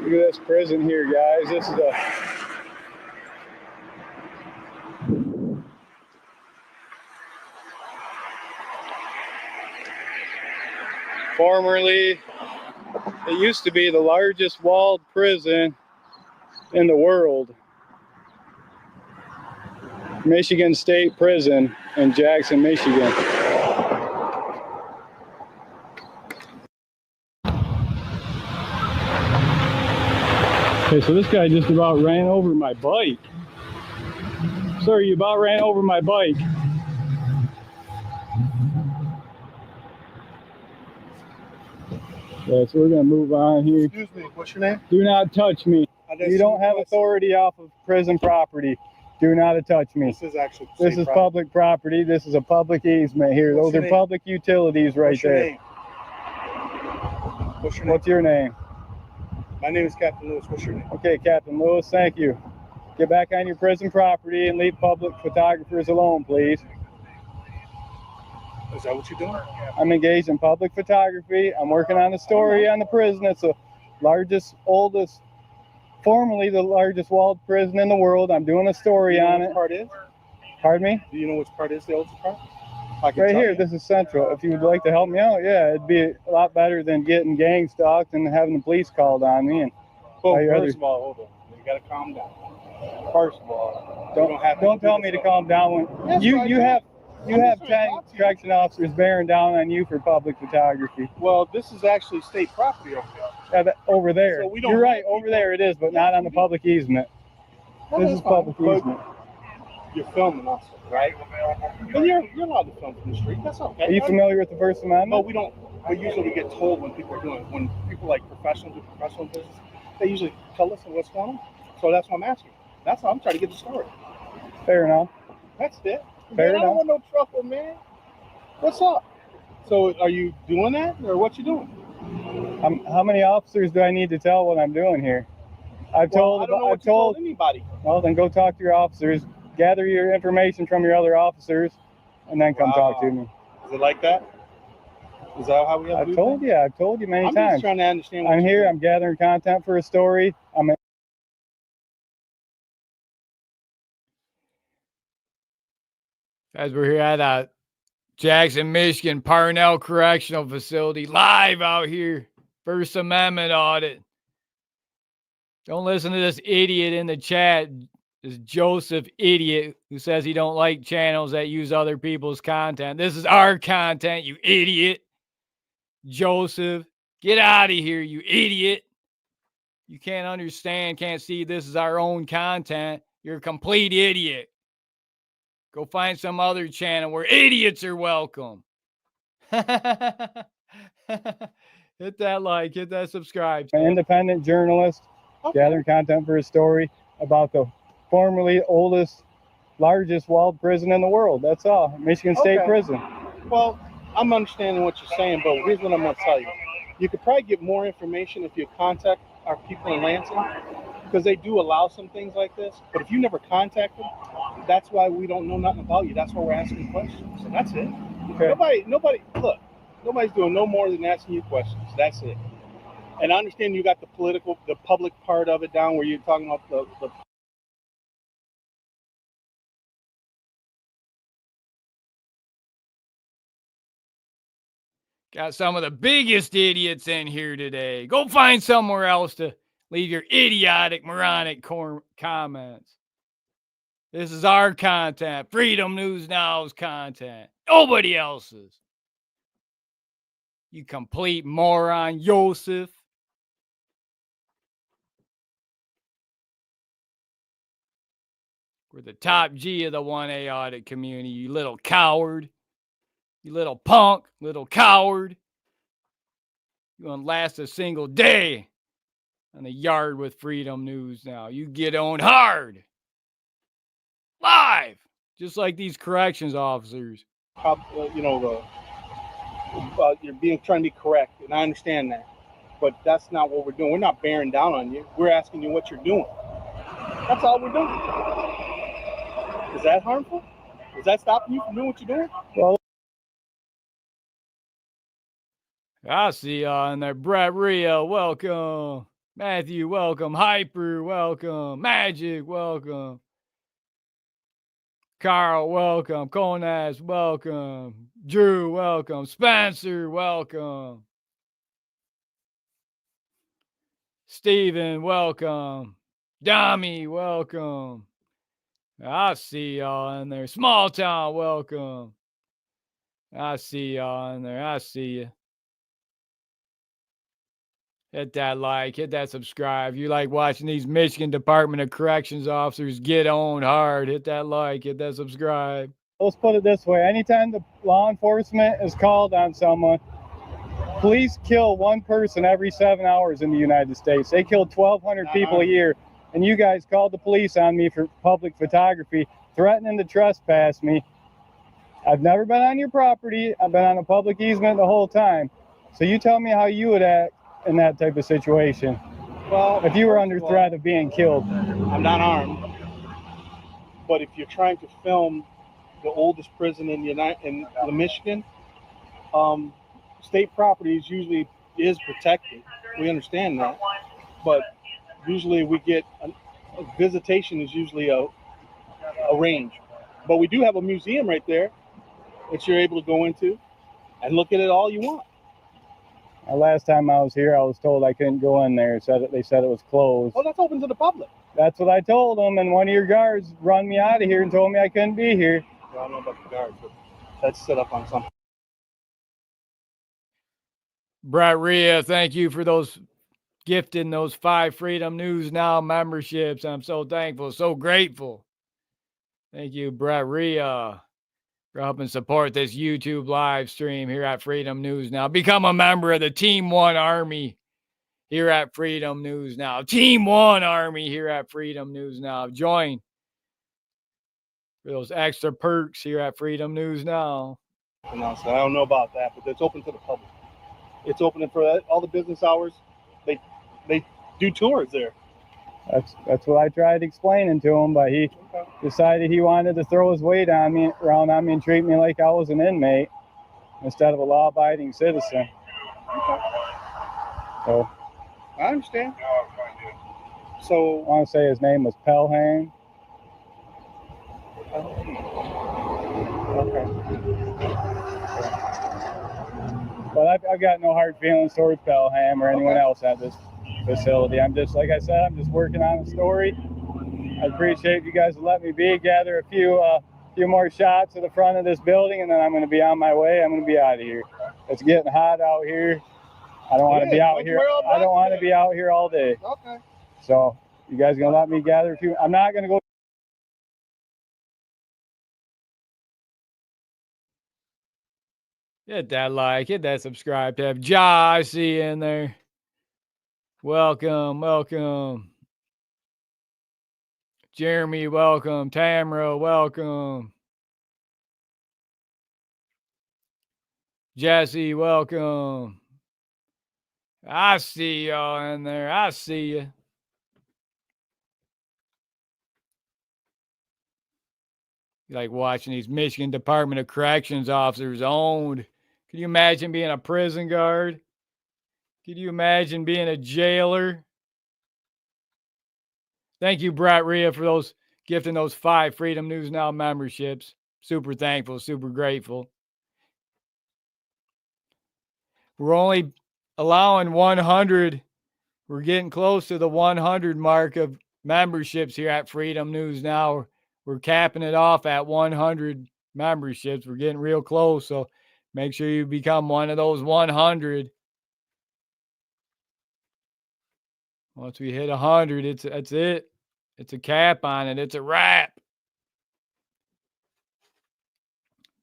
Look at this prison here, guys. This is a formerly, it used to be the largest walled prison in the world. Michigan State Prison in Jackson, Michigan. Okay, so this guy just about ran over my bike. Sir, you about ran over my bike. Yeah, so we're gonna move on here. Excuse me, what's your name? Do not touch me. You don't have authority off of prison property. Do not touch me. This is actually This is public property. This is a public easement here. What's Those your are name? public utilities right What's your there. name? What's your name? What's your name? My name is Captain Lewis. What's your name? Okay, Captain Lewis, thank you. Get back on your prison property and leave public photographers alone, please. Is that what you're doing? I'm engaged in public photography. I'm working on a story on the prison. It's the largest, oldest, formerly the largest walled prison in the world. I'm doing a story on it. Which part is? Pardon me? Do you know which part is the oldest part? I can Right tell here, you. this is Central. If you would like to help me out, yeah, it'd be a lot better than getting gang stalked and having the police called on me. And Well, Are you first of all, hold on. You gotta calm down. First of all, don't tell me to calm down when Yes, you I you do. have I'm just 10 trying to talk to you. correction officers bearing down on you for public photography. Well, this is actually state property over there. Over there. So we don't You're right, have over people- there it is, but not on the public easement. Well, This that's is public fine, but easement. You're filming us, right? And you're allowed to film from the street. That's okay. Are you familiar with the First No, Amendment? we don't. We usually get told when people are doing it. When people like professionals do professional business, they usually tell us what's going on. So that's what I'm asking. That's how I'm trying to get the story. Fair enough. That's it. Fair Man, I don't enough. want no trouble, man. What's up? So are you doing that, or what you doing? How many officers do I need to tell what I'm doing here? I've Well, I don't know what you told anybody. Well, then go talk to your officers, gather your information from your other officers, and then come talk to Wow. me. Is it like that? Is that how we have to I've do told things? you. I've told you many I'm just times. trying to understand. What I'm you're here. doing. I'm gathering content for a story. Guys, we're here at Jackson, Michigan, Parnell Correctional Facility, live out here. First Amendment audit. Don't listen to this idiot in the chat, this Joseph idiot who says he don't like channels that use other people's content. This is our content, you idiot. Joseph, get out of here, you idiot. You can't understand, can't see this is our own content. You're a complete idiot. Go find some other channel where idiots are welcome. Hit that like, hit that subscribe. I'm an independent journalist gathering content for a story about the formerly oldest, largest walled prison in the world. That's all. Michigan State Okay. Prison. Well, I'm understanding what you're saying, but here's what I'm going to tell you. You could probably get more information if you contact our people in Lansing, because they do allow some things like this. But if you never contact them, that's why we don't know nothing about you. That's why we're asking questions. So that's it. Okay. Nobody, look, nobody's doing no more than asking you questions. That's it. And I understand you got the public part of it down where you're talking about the Got some of the biggest idiots in here today. Go find somewhere else to leave your idiotic, moronic comments. This is our content. Freedom News Now's content. Nobody else's. You complete moron, Joseph. We're the top G of the 1A audit community, you little coward. You little punk, little coward. You won't last a single day on the yard with Freedom News now. You get owned hard. Live. Just like these corrections officers. You're trying to be correct, and I understand that. But that's not what we're doing. We're not bearing down on you. We're asking you what you're doing. That's all we're doing. Is that harmful? Is that stopping you from doing what you're doing? Well, I see y'all in there. Brett Rio, welcome. Matthew, welcome. Hyper, welcome. Magic, welcome. Carl, welcome. Konas, welcome. Drew, welcome. Spencer, welcome. Steven, welcome. Dami, welcome. I see y'all in there. Small Town, welcome. I see y'all in there. I see you. Hit that like, hit that subscribe. You like watching these Michigan Department of Corrections officers get on hard. Hit that like, hit that subscribe. let's put it this way. Anytime the law enforcement is called on someone, police kill one person every 7 hours in the United States. They kill 1,200 people a year. And you guys called the police on me for public photography, threatening to trespass me. I've never been on your property. I've been on a public easement the whole time. So you tell me how you would act in that type of situation. Well, if you were under threat of being killed. I'm not armed. But if you're trying to film the oldest prison in the Michigan, state property usually is protected. We understand that. But usually we get a visitation is usually arranged. But we do have a museum right there that you're able to go into and look at it all you want. Last time I was here, I was told I couldn't go in there. They said it was closed. Oh, that's open to the public. That's what I told them, and one of your guards run me out of here and told me I couldn't be here. I don't know about the guards, but that's set up on something. Brett Rhea, thank you for those gifting those 5 Freedom News Now memberships. I'm so thankful, so grateful. Thank you, Brett Rhea, for helping support this YouTube live stream here at Freedom News Now. Become a member of the Team 1 Army here at Freedom News Now. Team 1 Army here at Freedom News Now. Join for those extra perks here at Freedom News Now. I don't know about that, but it's open to the public. It's open for all the business hours. They do tours there. That's what I tried explaining to him, but he decided he wanted to throw his weight around on me and treat me like I was an inmate instead of a law-abiding citizen. So I understand. So I want to say his name was Pelham. But I've got no hard feelings towards Pelham or anyone else at this facility. I'm just, like I said, I'm just working on a story. I appreciate you guys let me gather a few more shots of the front of this building, and then I'm going to be on my way. I'm going to be out of here. It's getting hot out here. I don't want to be out here. I don't want to be out here all day. Okay. So you guys going to let me gather a few? I'm not going to go. Hit that like, hit that subscribe tab. Ja, I see you in there. Welcome, welcome. Jeremy, welcome. Tamara, welcome. Jesse, welcome. I see y'all in there. I see you. You like watching these Michigan Department of Corrections officers owned. Can you imagine being a prison guard? Can you imagine being a jailer? Thank you, Brett Rhea, for gifting those 5 Freedom News Now memberships. Super thankful, super grateful. We're only allowing 100. We're getting close to the 100 mark of memberships here at Freedom News Now. We're capping it off at 100 memberships. We're getting real close, so make sure you become one of those 100. Once we hit 100, that's it. It's a cap on it. It's a wrap.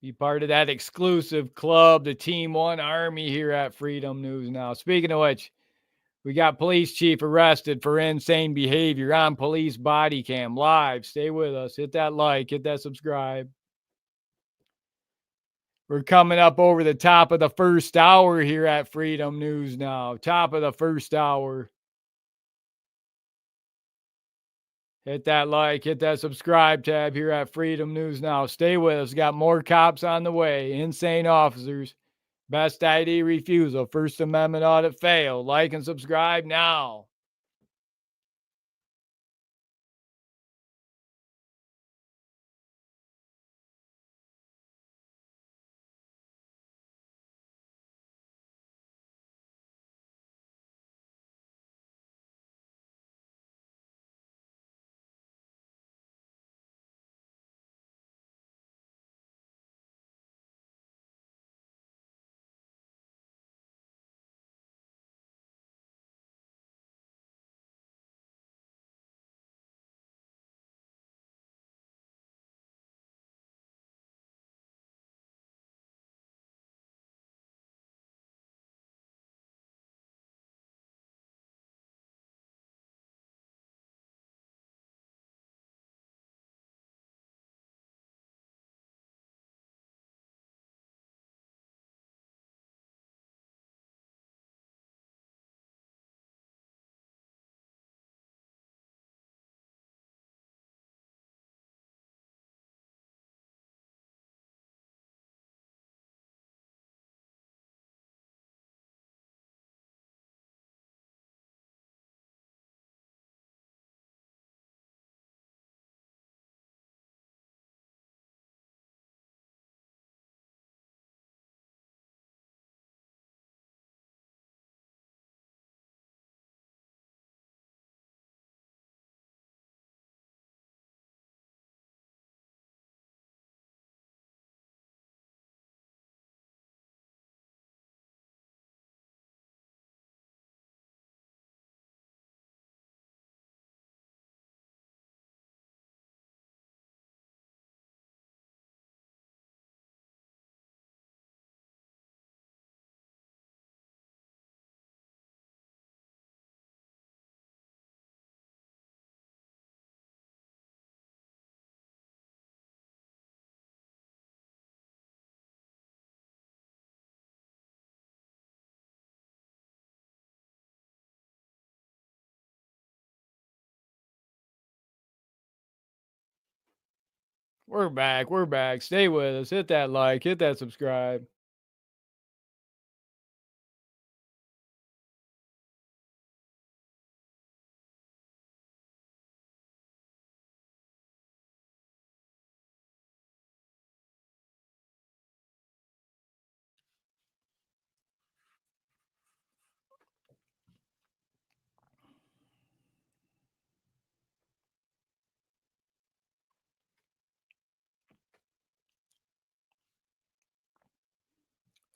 Be part of that exclusive club, the Team One Army here at Freedom News Now. Speaking of which, we got police chief arrested for insane behavior on police body cam live. Stay with us. Hit that like, hit that subscribe. We're coming up over the top of the first hour here at Freedom News Now. Top of the first hour. Hit that like, hit that subscribe tab here at Freedom News Now. Stay with us. Got more cops on the way. Insane officers. Best ID refusal. First Amendment audit fail. Like and subscribe now. We're back. We're back. Stay with us. Hit that like, hit that subscribe.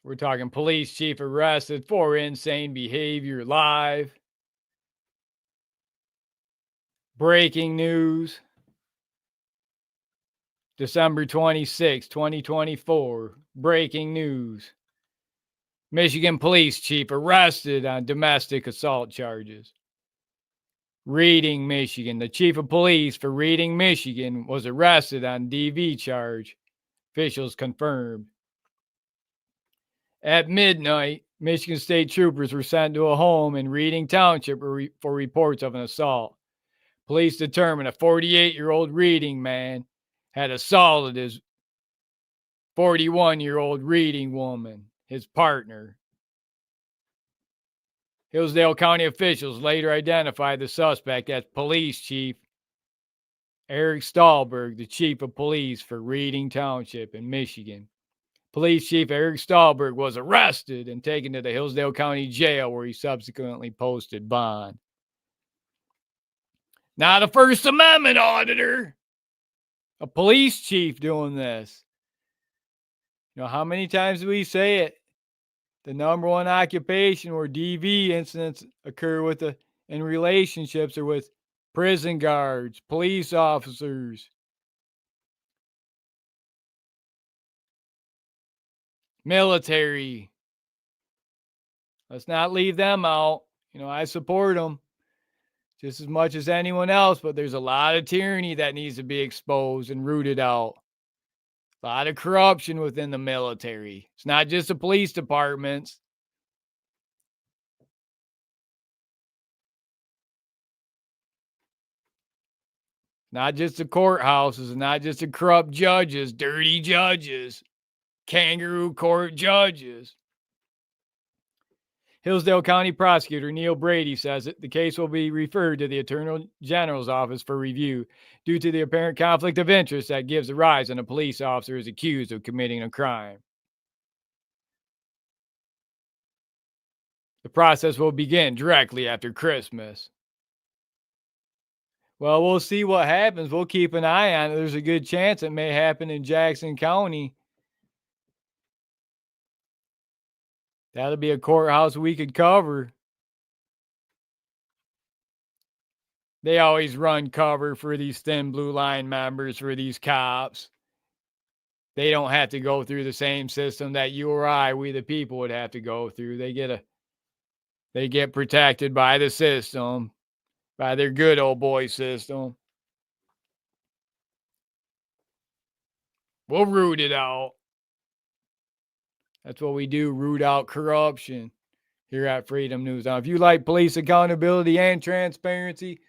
We're talking police chief arrested for insane behavior live. Breaking news. December 26, 2024. Breaking news. Michigan police chief arrested on domestic assault charges. Reading, Michigan. The chief of police for Reading, Michigan was arrested on DV charge. Officials confirmed. At midnight, Michigan State troopers were sent to a home in Reading Township for reports of an assault. Police determined a 48-year-old Reading man had assaulted his 41-year-old Reading woman, his partner. Hillsdale County officials later identified the suspect as Police Chief Eric Stahlberg, the chief of police for Reading Township in Michigan. Police Chief Eric Stahlberg was arrested and taken to the Hillsdale County Jail, where he subsequently posted bond. Not a First Amendment auditor, a police chief doing this. You know, how many times do we say it? The number one occupation where DV incidents occur in relationships are with prison guards, police officers. military. Let's not leave them out. You know, I support them just as much as anyone else, but there's a lot of tyranny that needs to be exposed and rooted out. A lot of corruption within the military. It's not just the police departments. Not just the courthouses, not just the corrupt judges, dirty judges, kangaroo court judges. Hillsdale County Prosecutor Neil Brady says that the case will be referred to the Attorney General's office for review due to the apparent conflict of interest that gives rise when a police officer is accused of committing a crime. The process will begin directly after Christmas. Well, we'll see what happens. We'll keep an eye on it. There's a good chance it may happen in Jackson County. That'll be a courthouse we could cover. They always run cover for these thin blue line members, for these cops. They don't have to go through the same system that you or I, we the people, would have to go through. They get protected by the system, by their good old boy system. We'll root it out. That's what we do, root out corruption here at Freedom News. Now, if you like police accountability and transparency,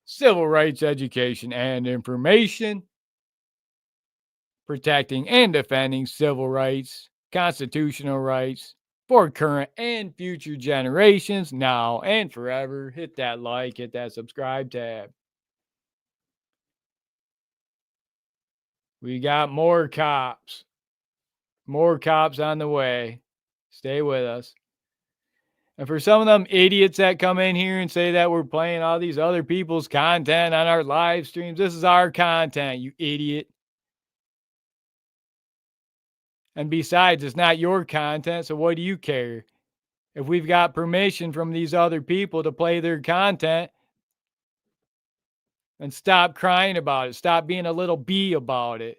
civil rights education and information, protecting and defending civil rights, constitutional rights for current and future generations, now and forever, hit that like, hit that subscribe tab. We got more cops. More cops on the way. Stay with us. And for some of them idiots that come in here and say that we're playing all these other people's content on our live streams, this is our content, you idiot. And besides, it's not your content, so what do you care? If we've got permission from these other people to play their content, and stop crying about it. Stop being a little bee about it.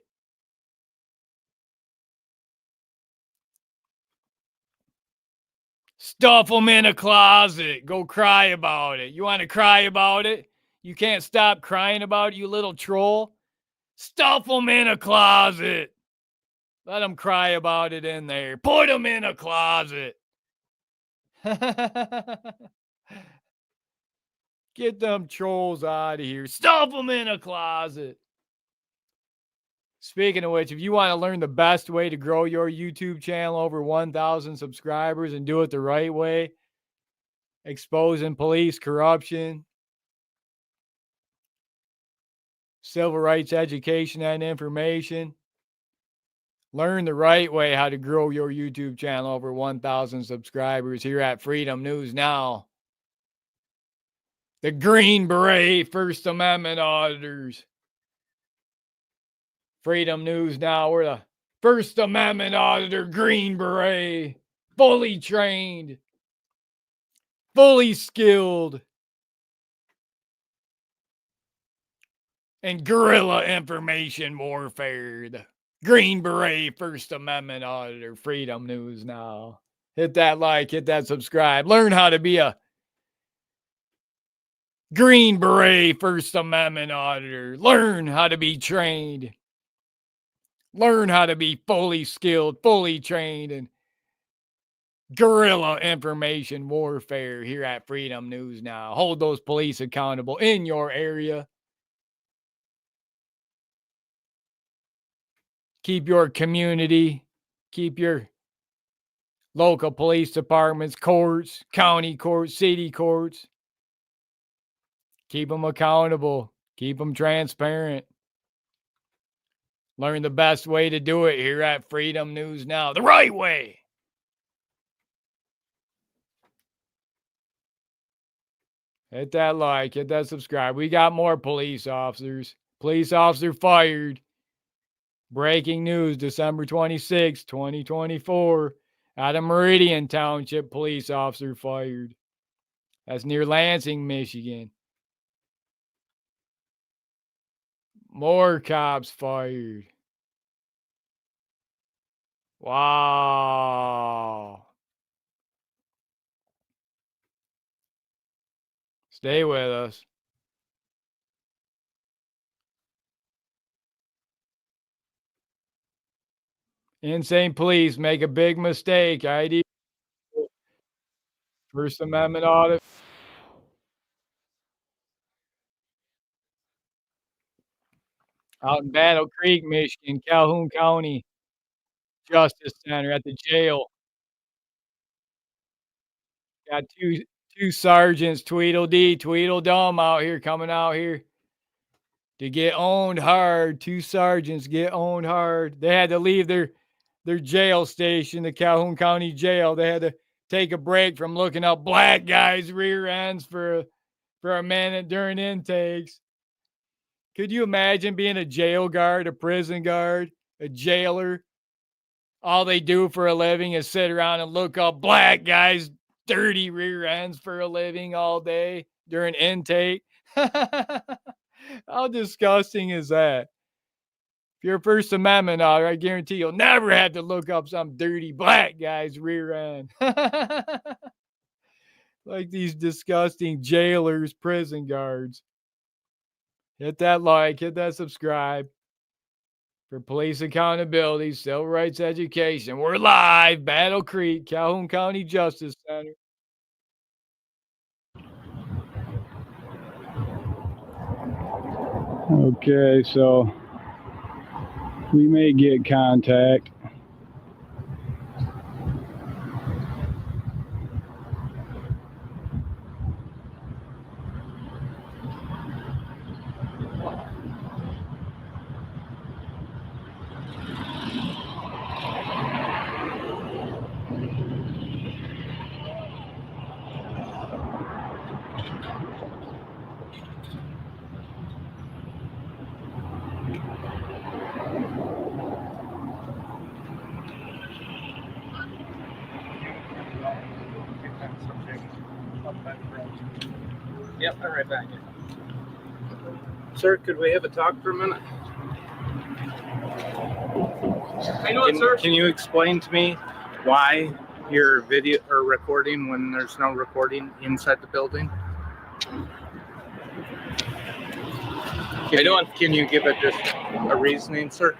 Stuff them in a closet. Go cry about it. You want to cry about it? You can't stop crying about it, you little troll? Stuff them in a closet. Let them cry about it in there. Put them in a closet. Get them trolls out of here. Stuff them in a closet. Speaking of which, if you want to learn the best way to grow your YouTube channel over 1,000 subscribers and do it the right way, exposing police corruption, civil rights education and information, learn the right way how to grow your YouTube channel over 1,000 subscribers here at Freedom News Now. The Green Beret First Amendment auditors. Freedom News Now, we're the First Amendment auditor, Green Beret, fully trained, fully skilled, and guerrilla information warfare. The Green Beret First Amendment auditor, Freedom News Now. Hit that like, hit that subscribe. Learn how to be a Green Beret First Amendment auditor. Learn how to be trained. Learn how to be fully skilled, fully trained in guerrilla information warfare here at Freedom News Now. Hold those police accountable in your area. Keep your community, keep your local police departments, courts, county courts, city courts. Keep them accountable. Keep them transparent. Learn the best way to do it here at Freedom News Now. The right way. Hit that like, hit that subscribe. We got more police officers. Police officer fired. Breaking news, December 26, 2024. Out of Meridian Township, police officer fired. That's near Lansing, Michigan. More cops fired. Wow. Stay with us. Insane police make a big mistake. ID First Amendment audit. Out in Battle Creek, Michigan, Calhoun County Justice Center at the jail. Got two sergeants, Tweedledee, Tweedledum out here coming out here to get owned hard. Two sergeants get owned hard. They had to leave their jail station, the Calhoun County Jail. They had to take a break from looking up black guys' rear ends for a minute during intakes. Could you imagine being a jail guard, a prison guard, a jailer? All they do for a living is sit around and look up black guys' dirty rear ends for a living all day during intake. How disgusting is that? If you're a First Amendment auditor, I guarantee you'll never have to look up some dirty black guy's rear end. Like these disgusting jailers, prison guards. Hit that like, hit that subscribe. For police accountability, civil rights education. We're live, Battle Creek, Calhoun County Justice Center. Okay, so we may get contact. Yep, I'm right back. Sir, could we have a talk for a minute? I know it, sir. Can you explain to me why you're video or recording when there's no recording inside the building? Can you give it just a reasoning, sir?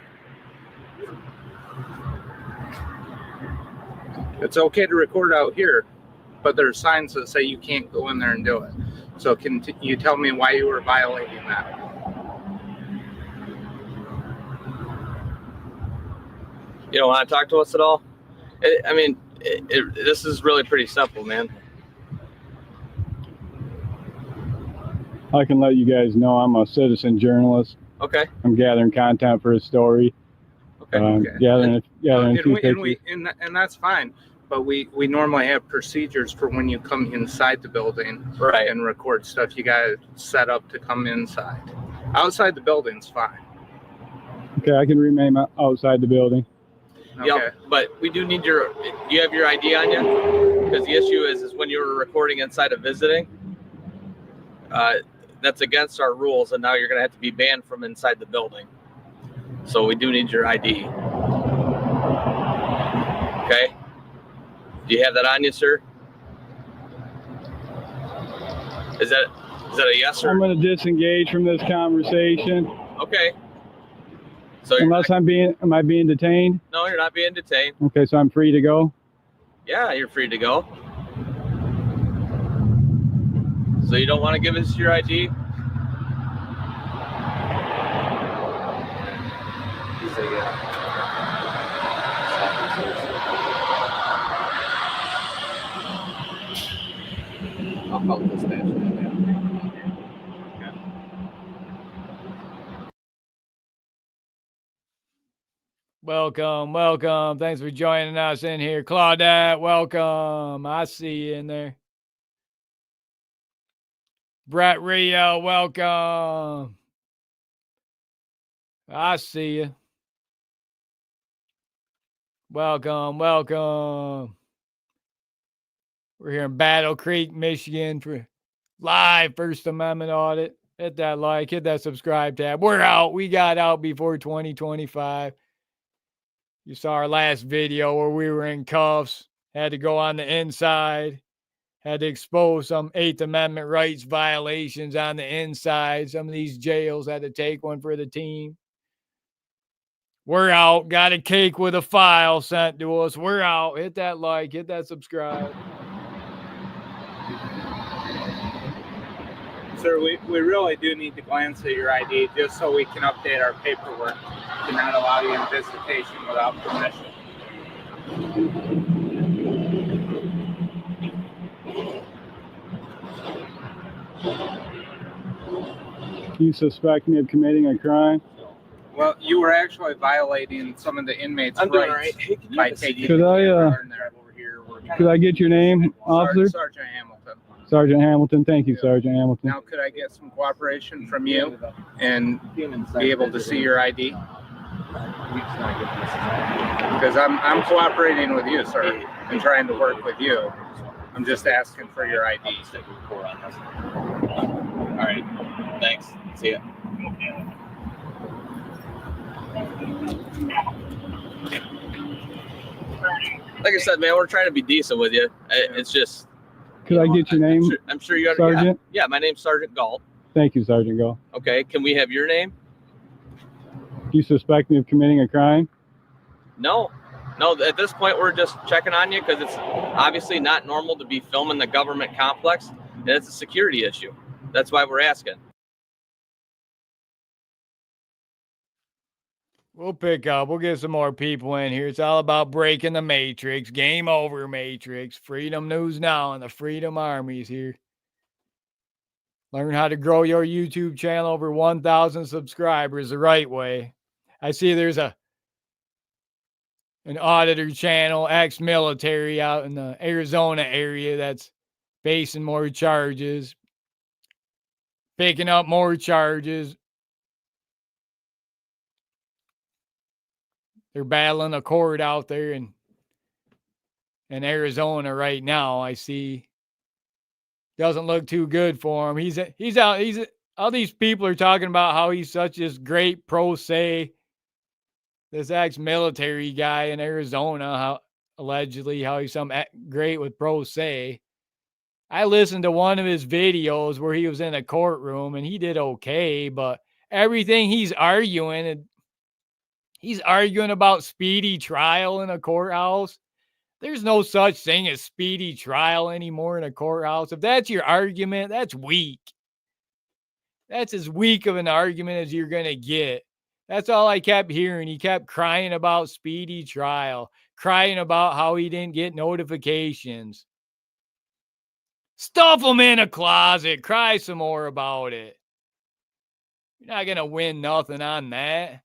It's okay to record out here, but there's signs that say you can't go in there and do it. So can you tell me why you were violating that? You don't want to talk to us at all? This is really pretty simple, man. I can let you guys know I'm a citizen journalist. Okay. I'm gathering content for a story. Okay. Gathering a few pictures. And that's fine. But we normally have procedures for when you come inside the building, right, and record stuff. You got to set up to come inside. Outside the building's fine. Okay, I can remain outside the building. Okay. Yep, but we do need do you have your ID on you? Because the issue is when you were recording inside of visiting, that's against our rules, and now you're going to have to be banned from inside the building. So we do need your ID. Okay? Do you have that on you, sir? Is that a yes or? I'm going to disengage from this conversation. Okay. So unless am I being detained? No, you're not being detained. Okay, so I'm free to go? Yeah, you're free to go. So you don't want to give us your ID? I'll call the station. Welcome. Thanks for joining us in here. Claudette, welcome. I see you in there. Brett Rio, welcome. I see you. Welcome. We're here in Battle Creek, Michigan for live First Amendment audit. Hit that like, hit that subscribe tab. We're out. We got out before 2025. You saw our last video where we were in cuffs, had to go on the inside, had to expose some 8th Amendment rights violations on the inside. Some of these jails had to take one for the team. We're out. Got a cake with a file sent to us. We're out. Hit that like, hit that subscribe. Sir, we really do need to glance at your ID just so we can update our paperwork to not allow you in visitation without permission. You suspect me of committing a crime? Well, you were actually violating some of the inmates' I'm doing rights all right. Hey, can you by have a taking seat? Could the I, camera in there over here. Could I get your name, officer? Sergeant Hamilton. Sergeant Hamilton. Thank you, Sergeant Hamilton. Now, could I get some cooperation from you and be able to see your ID? Because I'm cooperating with you, sir, and trying to work with you. I'm just asking for your ID. All right. Thanks. See ya. Like I said, man, we're trying to be decent with you. It's just. Could I get your name? I'm sure you understand. Sergeant? Yeah, my name's Sergeant Galt. Thank you, Sergeant Go. Okay, can we have your name? Do you suspect me of committing a crime? No. At this point, we're just checking on you because it's obviously not normal to be filming the government complex, and it's a security issue. That's why we're asking. We'll pick up. We'll get some more people in here. It's all about breaking the matrix. Game over, matrix. Freedom News Now and the Freedom Army's here. Learn how to grow your YouTube channel over 1,000 subscribers the right way. I see there's an auditor channel, ex-military out in the Arizona area that's facing more charges, picking up more charges. They're battling a court out there in Arizona right now. I see. Doesn't look too good for him. He's out. All these people are talking about how he's such this great pro se. This ex-military guy in Arizona, how he's some great with pro se. I listened to one of his videos where he was in a courtroom and he did okay, but everything he's arguing about speedy trial in a courthouse. There's no such thing as speedy trial anymore in a courthouse. If that's your argument, that's weak. That's as weak of an argument as you're going to get. That's all I kept hearing. He kept crying about speedy trial, crying about how he didn't get notifications. Stuff him in a closet. Cry some more about it. You're not going to win nothing on that.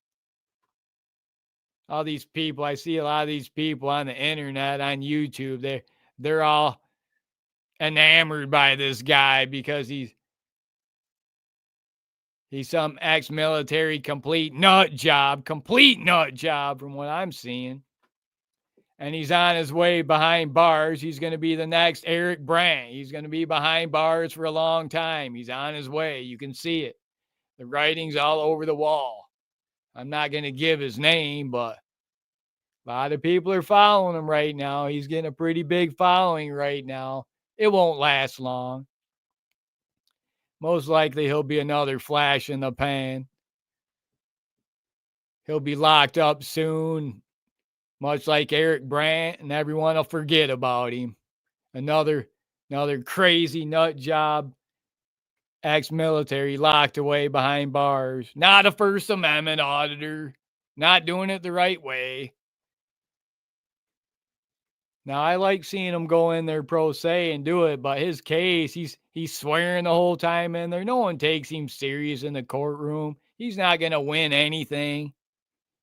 All these people, I see a lot of these people on the internet, on YouTube, they're all enamored by this guy because he's some ex-military complete nut job from what I'm seeing. And he's on his way behind bars. He's going to be the next Eric Brandt. He's going to be behind bars for a long time. He's on his way. You can see it. The writing's all over the wall. I'm not going to give his name, but a lot of people are following him right now. He's getting a pretty big following right now. It won't last long. Most likely he'll be another flash in the pan. He'll be locked up soon, much like Eric Brandt, and everyone will forget about him. Another crazy nut job, ex-military locked away behind bars. Not a First Amendment auditor. Not doing it the right way. Now, I like seeing him go in there pro se and do it, but his case, he's swearing the whole time in there. No one takes him serious in the courtroom. He's not going to win anything.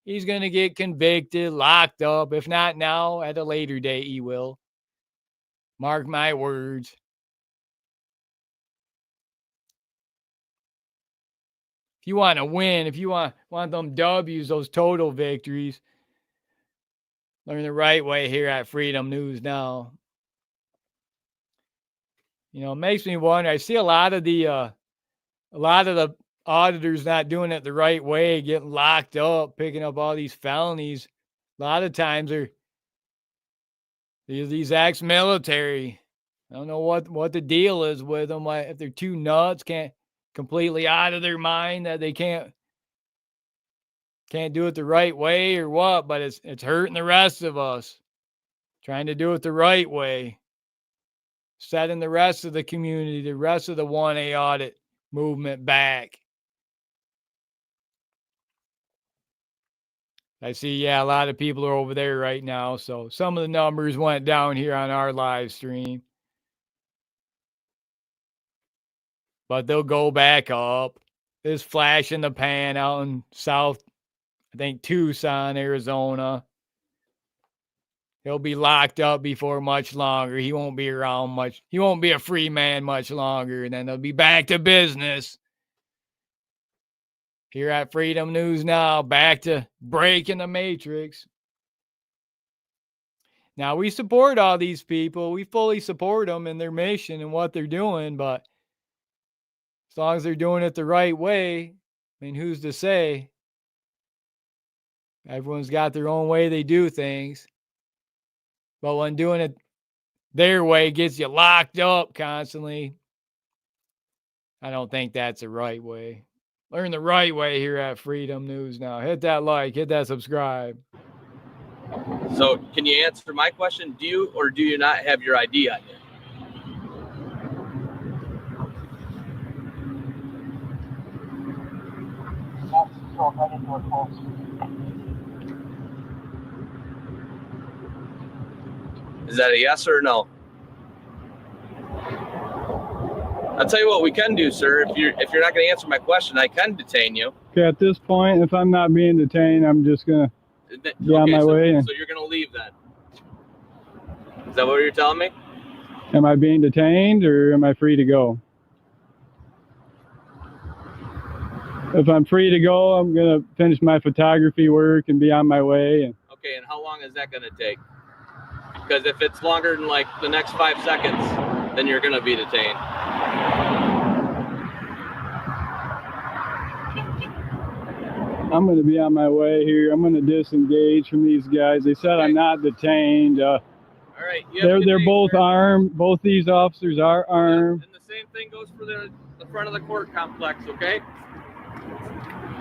He's going to get convicted, locked up. If not now, at a later date, he will. Mark my words. If you want to win, if you want them W's, those total victories, learn the right way here at Freedom News Now. You know, it makes me wonder. I see a lot of the auditors not doing it the right way, getting locked up, picking up all these felonies. A lot of times these ex-military. I don't know what the deal is with them. Like, if they're too nuts, can't completely out of their mind that they can't do it the right way or what, but it's hurting the rest of us. Trying to do it the right way. Setting the rest of the community, the rest of the 1A audit movement back. I see, yeah, a lot of people are over there right now. So some of the numbers went down here on our live stream. But they'll go back up. There's flash in the pan out in South, I think, Tucson, Arizona. He'll be locked up before much longer. He won't be around much. He won't be a free man much longer. And then they'll be back to business. Here at Freedom News Now, back to breaking the matrix. Now, we support all these people. We fully support them in their mission and what they're doing. But as long as they're doing it the right way, I mean, who's to say? Everyone's got their own way they do things. But when doing it their way gets you locked up constantly, I don't think that's the right way. Learn the right way here at Freedom News Now. Hit that like, hit that subscribe. So can you answer my question? Do you or do you not have your ID on you? Is that a yes or a no? I'll tell you what we can do, sir. If you're not going to answer my question, I can detain you. Okay, at this point, if I'm not being detained, I'm just gonna be on my way. So you're going to leave then? Is that what you're telling me? Am I being detained or am I free to go? If I'm free to go, I'm gonna finish my photography work and be on my way. Okay, and how long is that going to take? Because if it's longer than like the next 5 seconds, then you're going to be detained. I'm going to be on my way here. I'm going to disengage from these guys. They said I'm not detained. All right. They're both armed. Both these officers are armed. And the same thing goes for the front of the court complex, okay?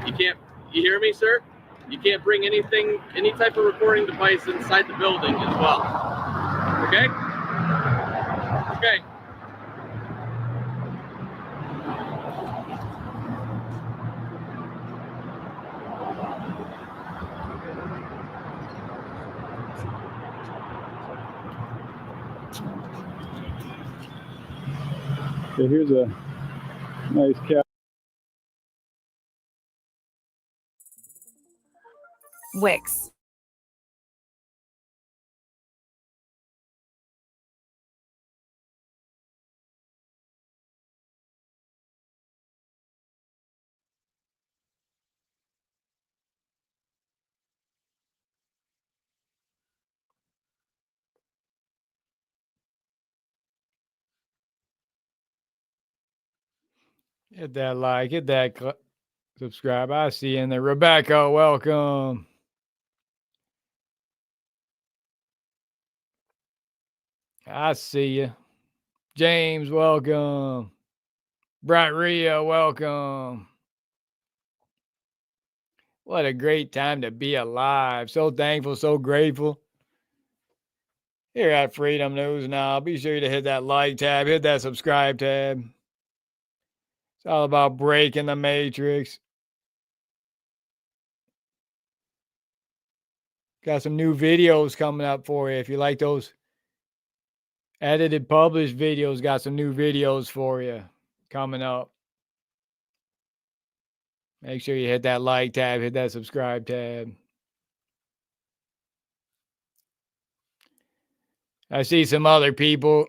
You hear me, sir? You can't bring any type of recording device inside the building as well. Okay? Okay. Okay, here's a nice cap. Wix. Hit that like, hit that subscribe. I see you in there. Rebecca, welcome. I see you. James, welcome. Bright Rio, welcome. What a great time to be alive. So thankful, so grateful. Here at Freedom News Now. Be sure to hit that like tab, hit that subscribe tab. It's all about breaking the matrix. Got some new videos coming up for you. If you like those edited, published videos, got some new videos for you coming up. Make sure you hit that like tab, hit that subscribe tab. I see some other people.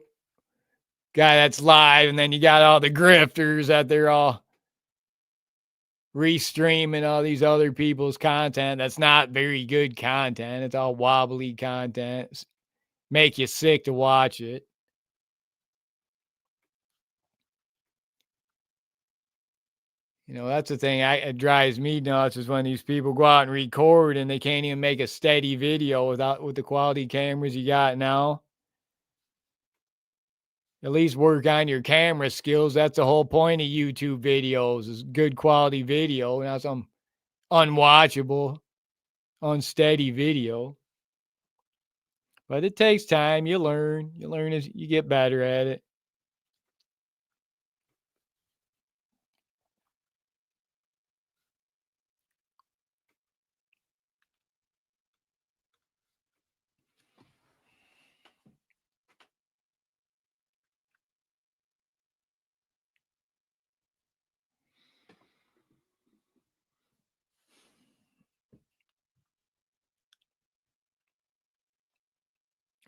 Guy that's live, and then you got all the grifters that they're all restreaming all these other people's content. That's not very good content. It's all wobbly content. Make you sick to watch it. You know, that's the thing it drives me nuts is when these people go out and record and they can't even make a steady video with the quality cameras you got now. At least work on your camera skills. That's the whole point of YouTube videos is good quality video, not some unwatchable, unsteady video. But it takes time. You learn. You learn as you get better at it.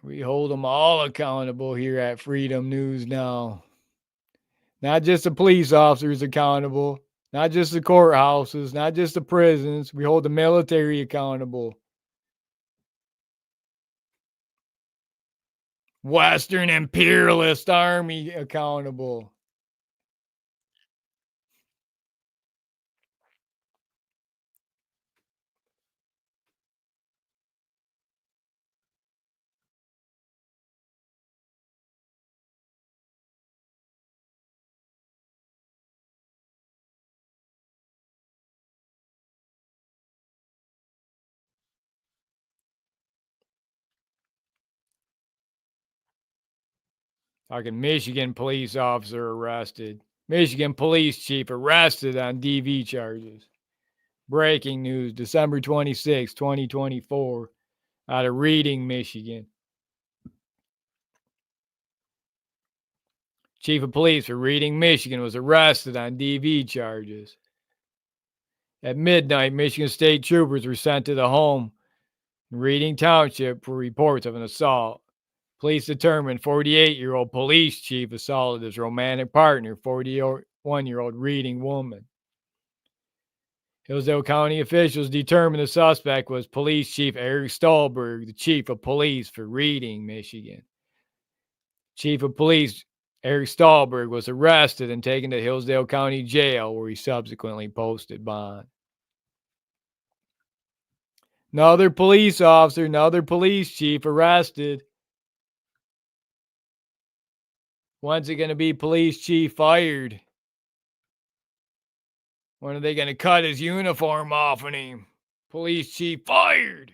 We hold them all accountable here at Freedom News now. Not just the police officers accountable, not just the courthouses, not just the prisons. We hold the military accountable. Western imperialist army accountable. Talking Michigan police officer arrested. Michigan police chief arrested on DV charges. Breaking news, December 26, 2024, out of Reading, Michigan. Chief of police for Reading, Michigan was arrested on DV charges. At midnight, Michigan state troopers were sent to the home in Reading Township for reports of an assault. Police determined 48-year-old police chief assaulted his romantic partner, 41-year-old Reading woman. Hillsdale County officials determined the suspect was Police Chief Eric Stahlberg, the chief of police for Reading, Michigan. Chief of police Eric Stahlberg was arrested and taken to Hillsdale County Jail, where he subsequently posted bond. Another police officer, another police chief arrested. When's it going to be police chief fired? When are they going to cut his uniform off on him? Police chief fired.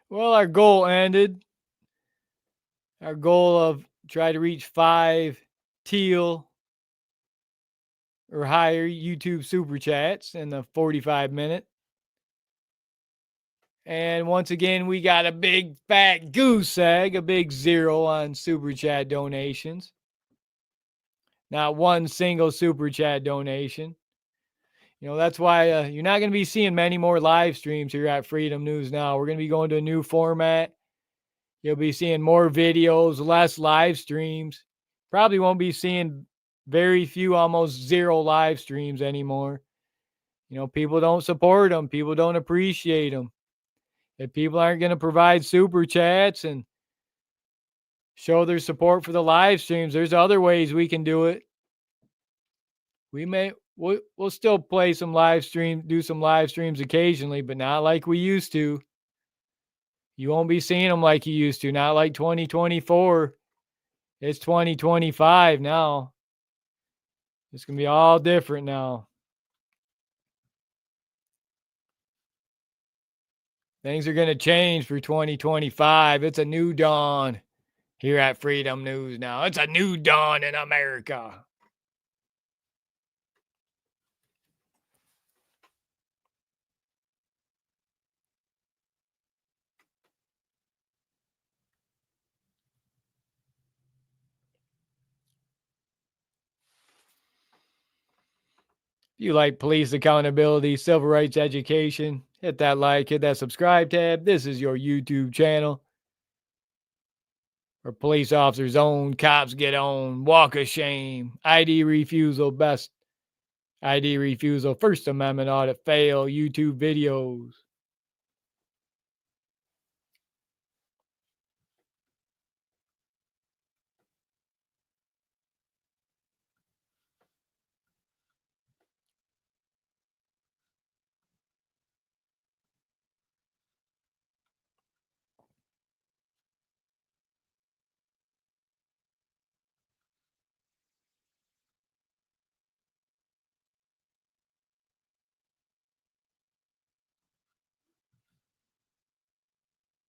Well, our goal ended. Our goal of try to reach 5 teal or higher YouTube super chats in the 45 minute. And once again, we got a big fat goose egg, a big 0 on super chat donations. Not one single super chat donation. You know, that's why you're not going to be seeing many more live streams here at Freedom News now. We're going to be going to a new format. You'll be seeing more videos, less live streams. Probably won't be seeing very few, almost 0 live streams anymore. You know, people don't support them. People don't appreciate them. If people aren't going to provide super chats and show their support for the live streams, there's other ways we can do it. We'll still play some live stream, do some live streams occasionally, but not like we used to. You won't be seeing them like you used to. Not like 2024. It's 2025 now. It's going to be all different now. Things are going to change for 2025. It's a new dawn here at Freedom News now. It's a new dawn in America. If you like police accountability, civil rights education, hit that like, hit that subscribe tab. This is your YouTube channel where police officers own, cops get owned, walk of shame, ID refusal, best ID refusal, First Amendment audit fail, YouTube videos.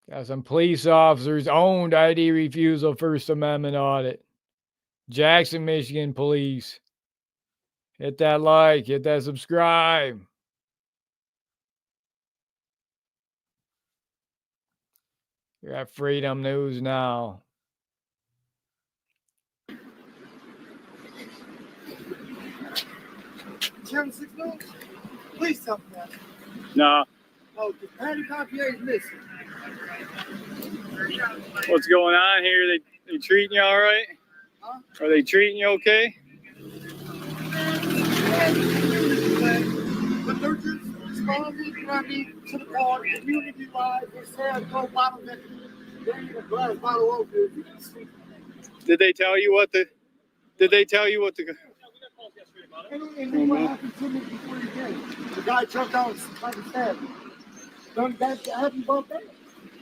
Got some police officers owned ID refusal, First Amendment audit. Jackson, Michigan police. Hit that like, hit that subscribe. You're at Freedom News Now. Please tell me that. No. Oh, the patty papier is missing. What's going on here? They treating you all right? Huh? Are they treating you okay? But they're just responding to the call, community wise. They said no bottle that they ain't even glass bottle open. Did they tell you what the? Did they tell you what the? And what happened to me before the game? The guy jumped out and tried to stab me. Don't that happen about that?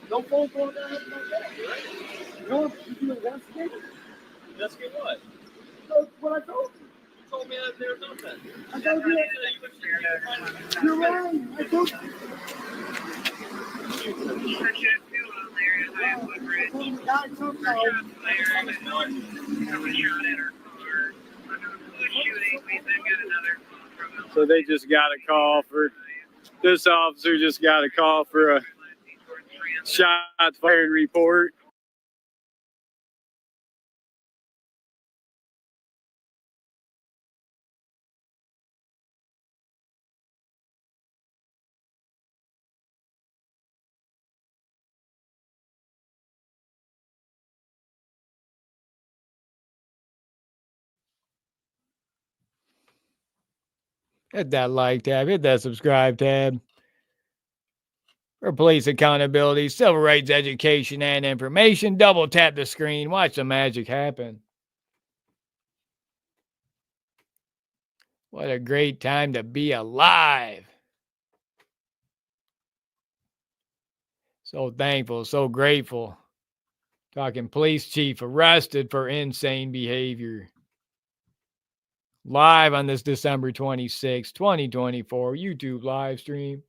No phone call that happened about that, right? No, you do investigate? Investigate what? That's what I told you. You told me that there's nothing. I told you. You're right. I told you. The guy jumped out. So they just got a call for. This officer just got a call for a shots fired report. Hit that like tab, hit that subscribe tab. For police accountability, civil rights education, and information, double tap the screen. Watch the magic happen. What a great time to be alive. So thankful, so grateful. Talking police chief arrested for insane behavior. Live on this December 26, 2024 YouTube live stream.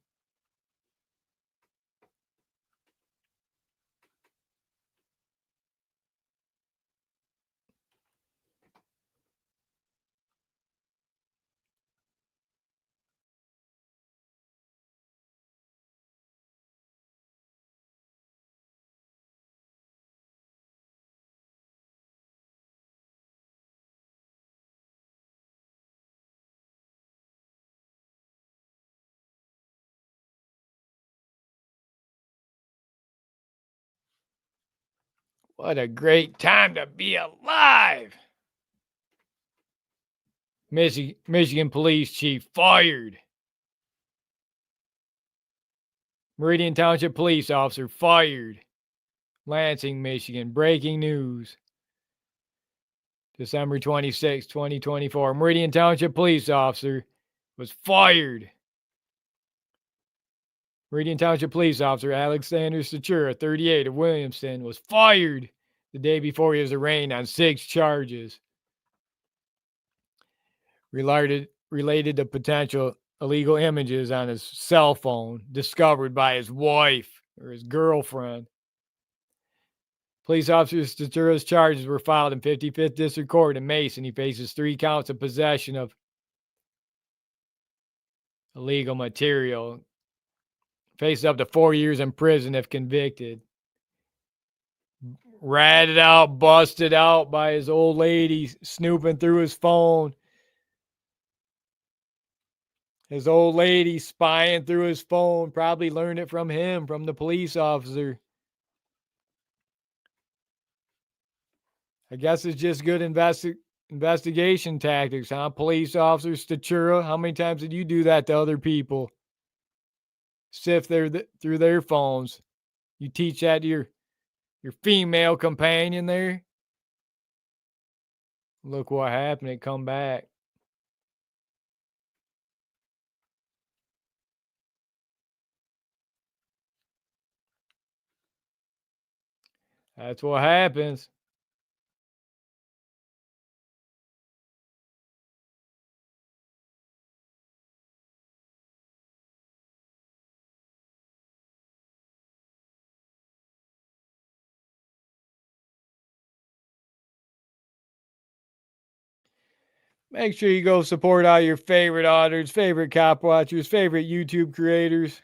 What a great time to be alive. Michigan police chief fired. Meridian Township police officer fired. Lansing, Michigan. Breaking news. December 26, 2024. Meridian Township police officer was fired. Meridian Township police officer Alexander Statura, 38 of Williamston, was fired the day before he was arraigned on 6 charges related to potential illegal images on his cell phone discovered by his wife or his girlfriend. Police officer Statura's charges were filed in 55th District Court in Mason. He faces 3 counts of possession of illegal material. Faces up to 4 years in prison if convicted. Ratted out, busted out by his old lady snooping through his phone. His old lady spying through his phone, probably learned it from him, from the police officer. I guess it's just good investigation tactics, huh? Police officer Statura, how many times did you do that to other people? Sift through their phones. You teach that to your female companion there? Look what happened. It come back. That's what happens. Make sure you go support all your favorite auditors, favorite cop watchers, favorite YouTube creators.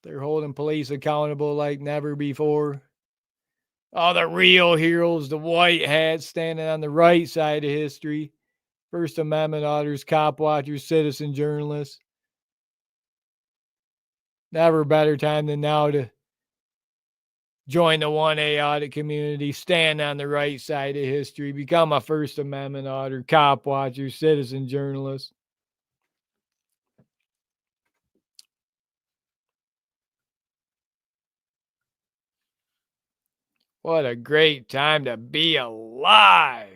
They're holding police accountable like never before. All the real heroes, the white hats standing on the right side of history. First Amendment auditors, cop watchers, citizen journalists. Never a better time than now to join the 1A audit community, stand on the right side of history, become a First Amendment auditor, cop watcher, citizen journalist. What a great time to be alive.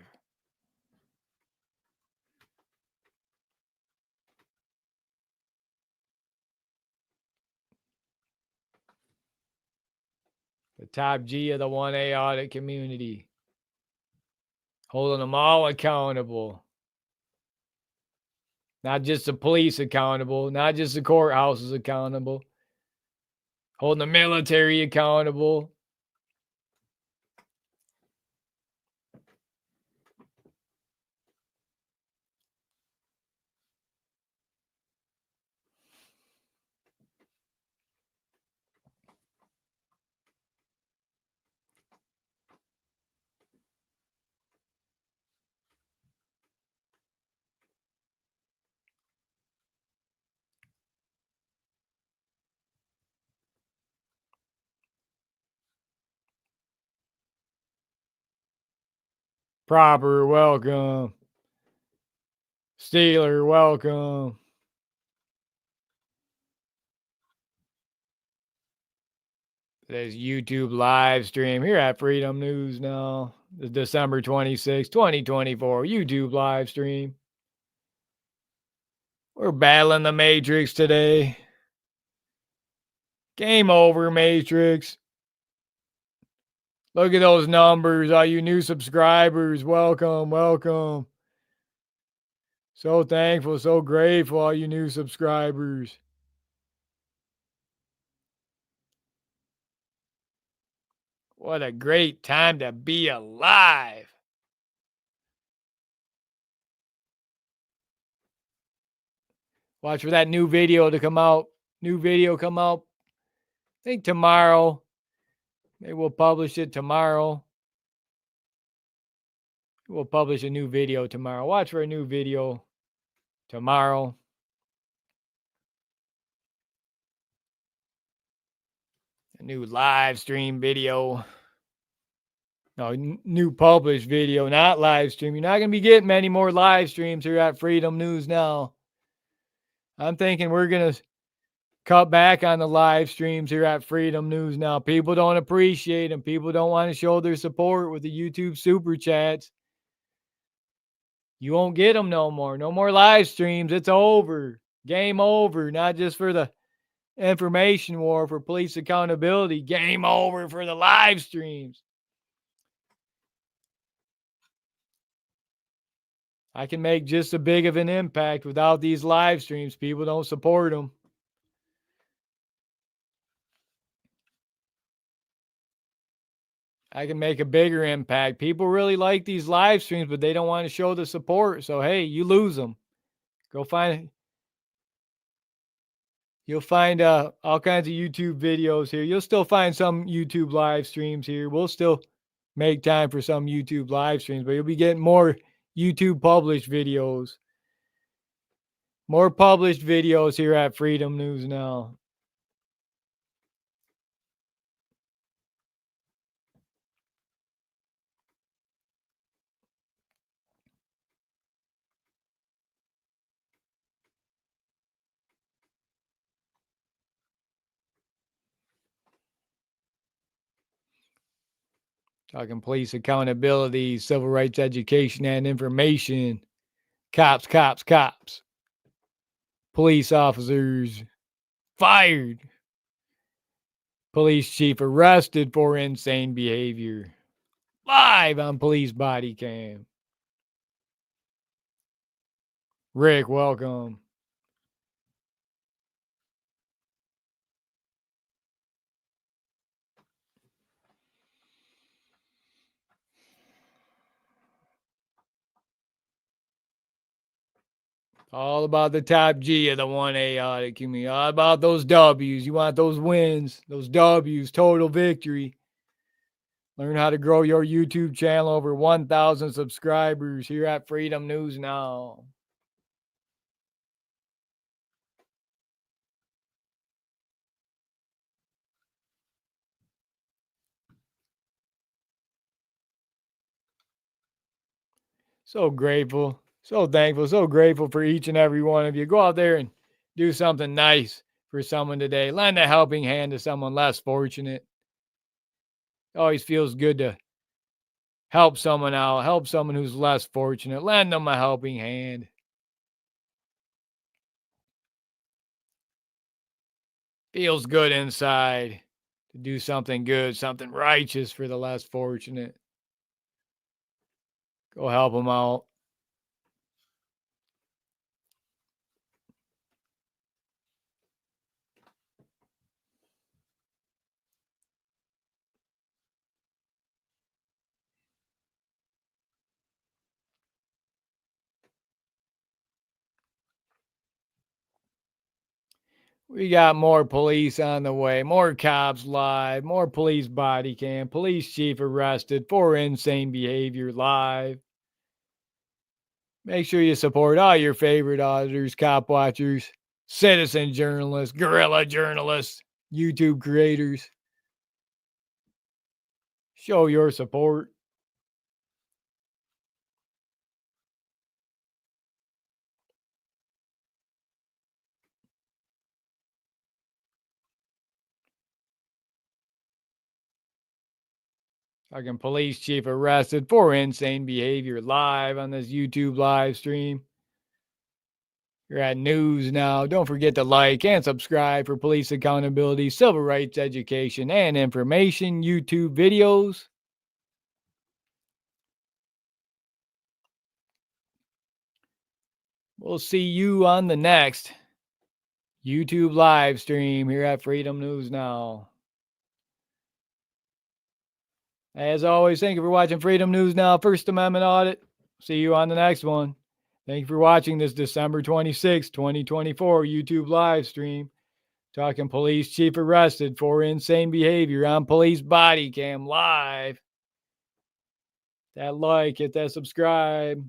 The top G of the 1A audit community. Holding them all accountable. Not just the police accountable, not just the courthouses accountable. Holding the military accountable. Proper, welcome. Steeler, welcome. Today's YouTube live stream here at Freedom News now. The December 26, 2024 YouTube live stream. We're battling the Matrix today. Game over, Matrix. Look at those numbers, all you new subscribers. Welcome, welcome. So thankful, so grateful, all you new subscribers. What a great time to be alive. Watch for that new video to come out. New video come out, I think tomorrow. Maybe we'll publish it tomorrow. We'll publish a new video tomorrow. Watch for a new video tomorrow. A new live stream video. No, new published video, not live stream. You're not going to be getting many more live streams here at Freedom News now. I'm thinking we're going to cut back on the live streams here at Freedom News now. People don't appreciate them. People don't want to show their support with the YouTube super chats. You won't get them no more. No more live streams. It's over. Game over. Not just for the information war, for police accountability. Game over for the live streams. I can make just as big of an impact without these live streams. People don't support them. I can make a bigger impact. People really like these live streams, but they don't want to show the support. So, hey, you lose them. Go find, you'll find all kinds of YouTube videos here. You'll still find some YouTube live streams here. We'll still make time for some YouTube live streams, but you'll be getting more YouTube published videos. More published videos here at Freedom News Now. Talking police accountability, civil rights education and information. Cops, cops, cops. Police officers fired. Police chief arrested for insane behavior. Live on police body cam. Rick, welcome. All about the top G of the 1A audit community. All about those W's. You want those wins, those W's, total victory. Learn how to grow your YouTube channel over 1,000 subscribers here at Freedom News Now. So grateful, so thankful, so grateful for each and every one of you. Go out there and do something nice for someone today. Lend a helping hand to someone less fortunate. It always feels good to help someone out, help someone who's less fortunate. Lend them a helping hand. Feels good inside to do something good, something righteous for the less fortunate. Go help them out. We got more police on the way, more cops live, more police body cam, police chief arrested for insane behavior live. Make sure you support all your favorite auditors, cop watchers, citizen journalists, guerrilla journalists, YouTube creators. Show your support. Talking police chief arrested for insane behavior live on this YouTube live stream. You're at News Now. Don't forget to like and subscribe for police accountability, civil rights education, and information YouTube videos. We'll see you on the next YouTube live stream here at Freedom News Now. As always, thank you for watching Freedom News Now, First Amendment Audit. See you on the next one. Thank you for watching this December 26, 2024 YouTube live stream. Talking police chief arrested for insane behavior on police body cam live. That like, hit that subscribe.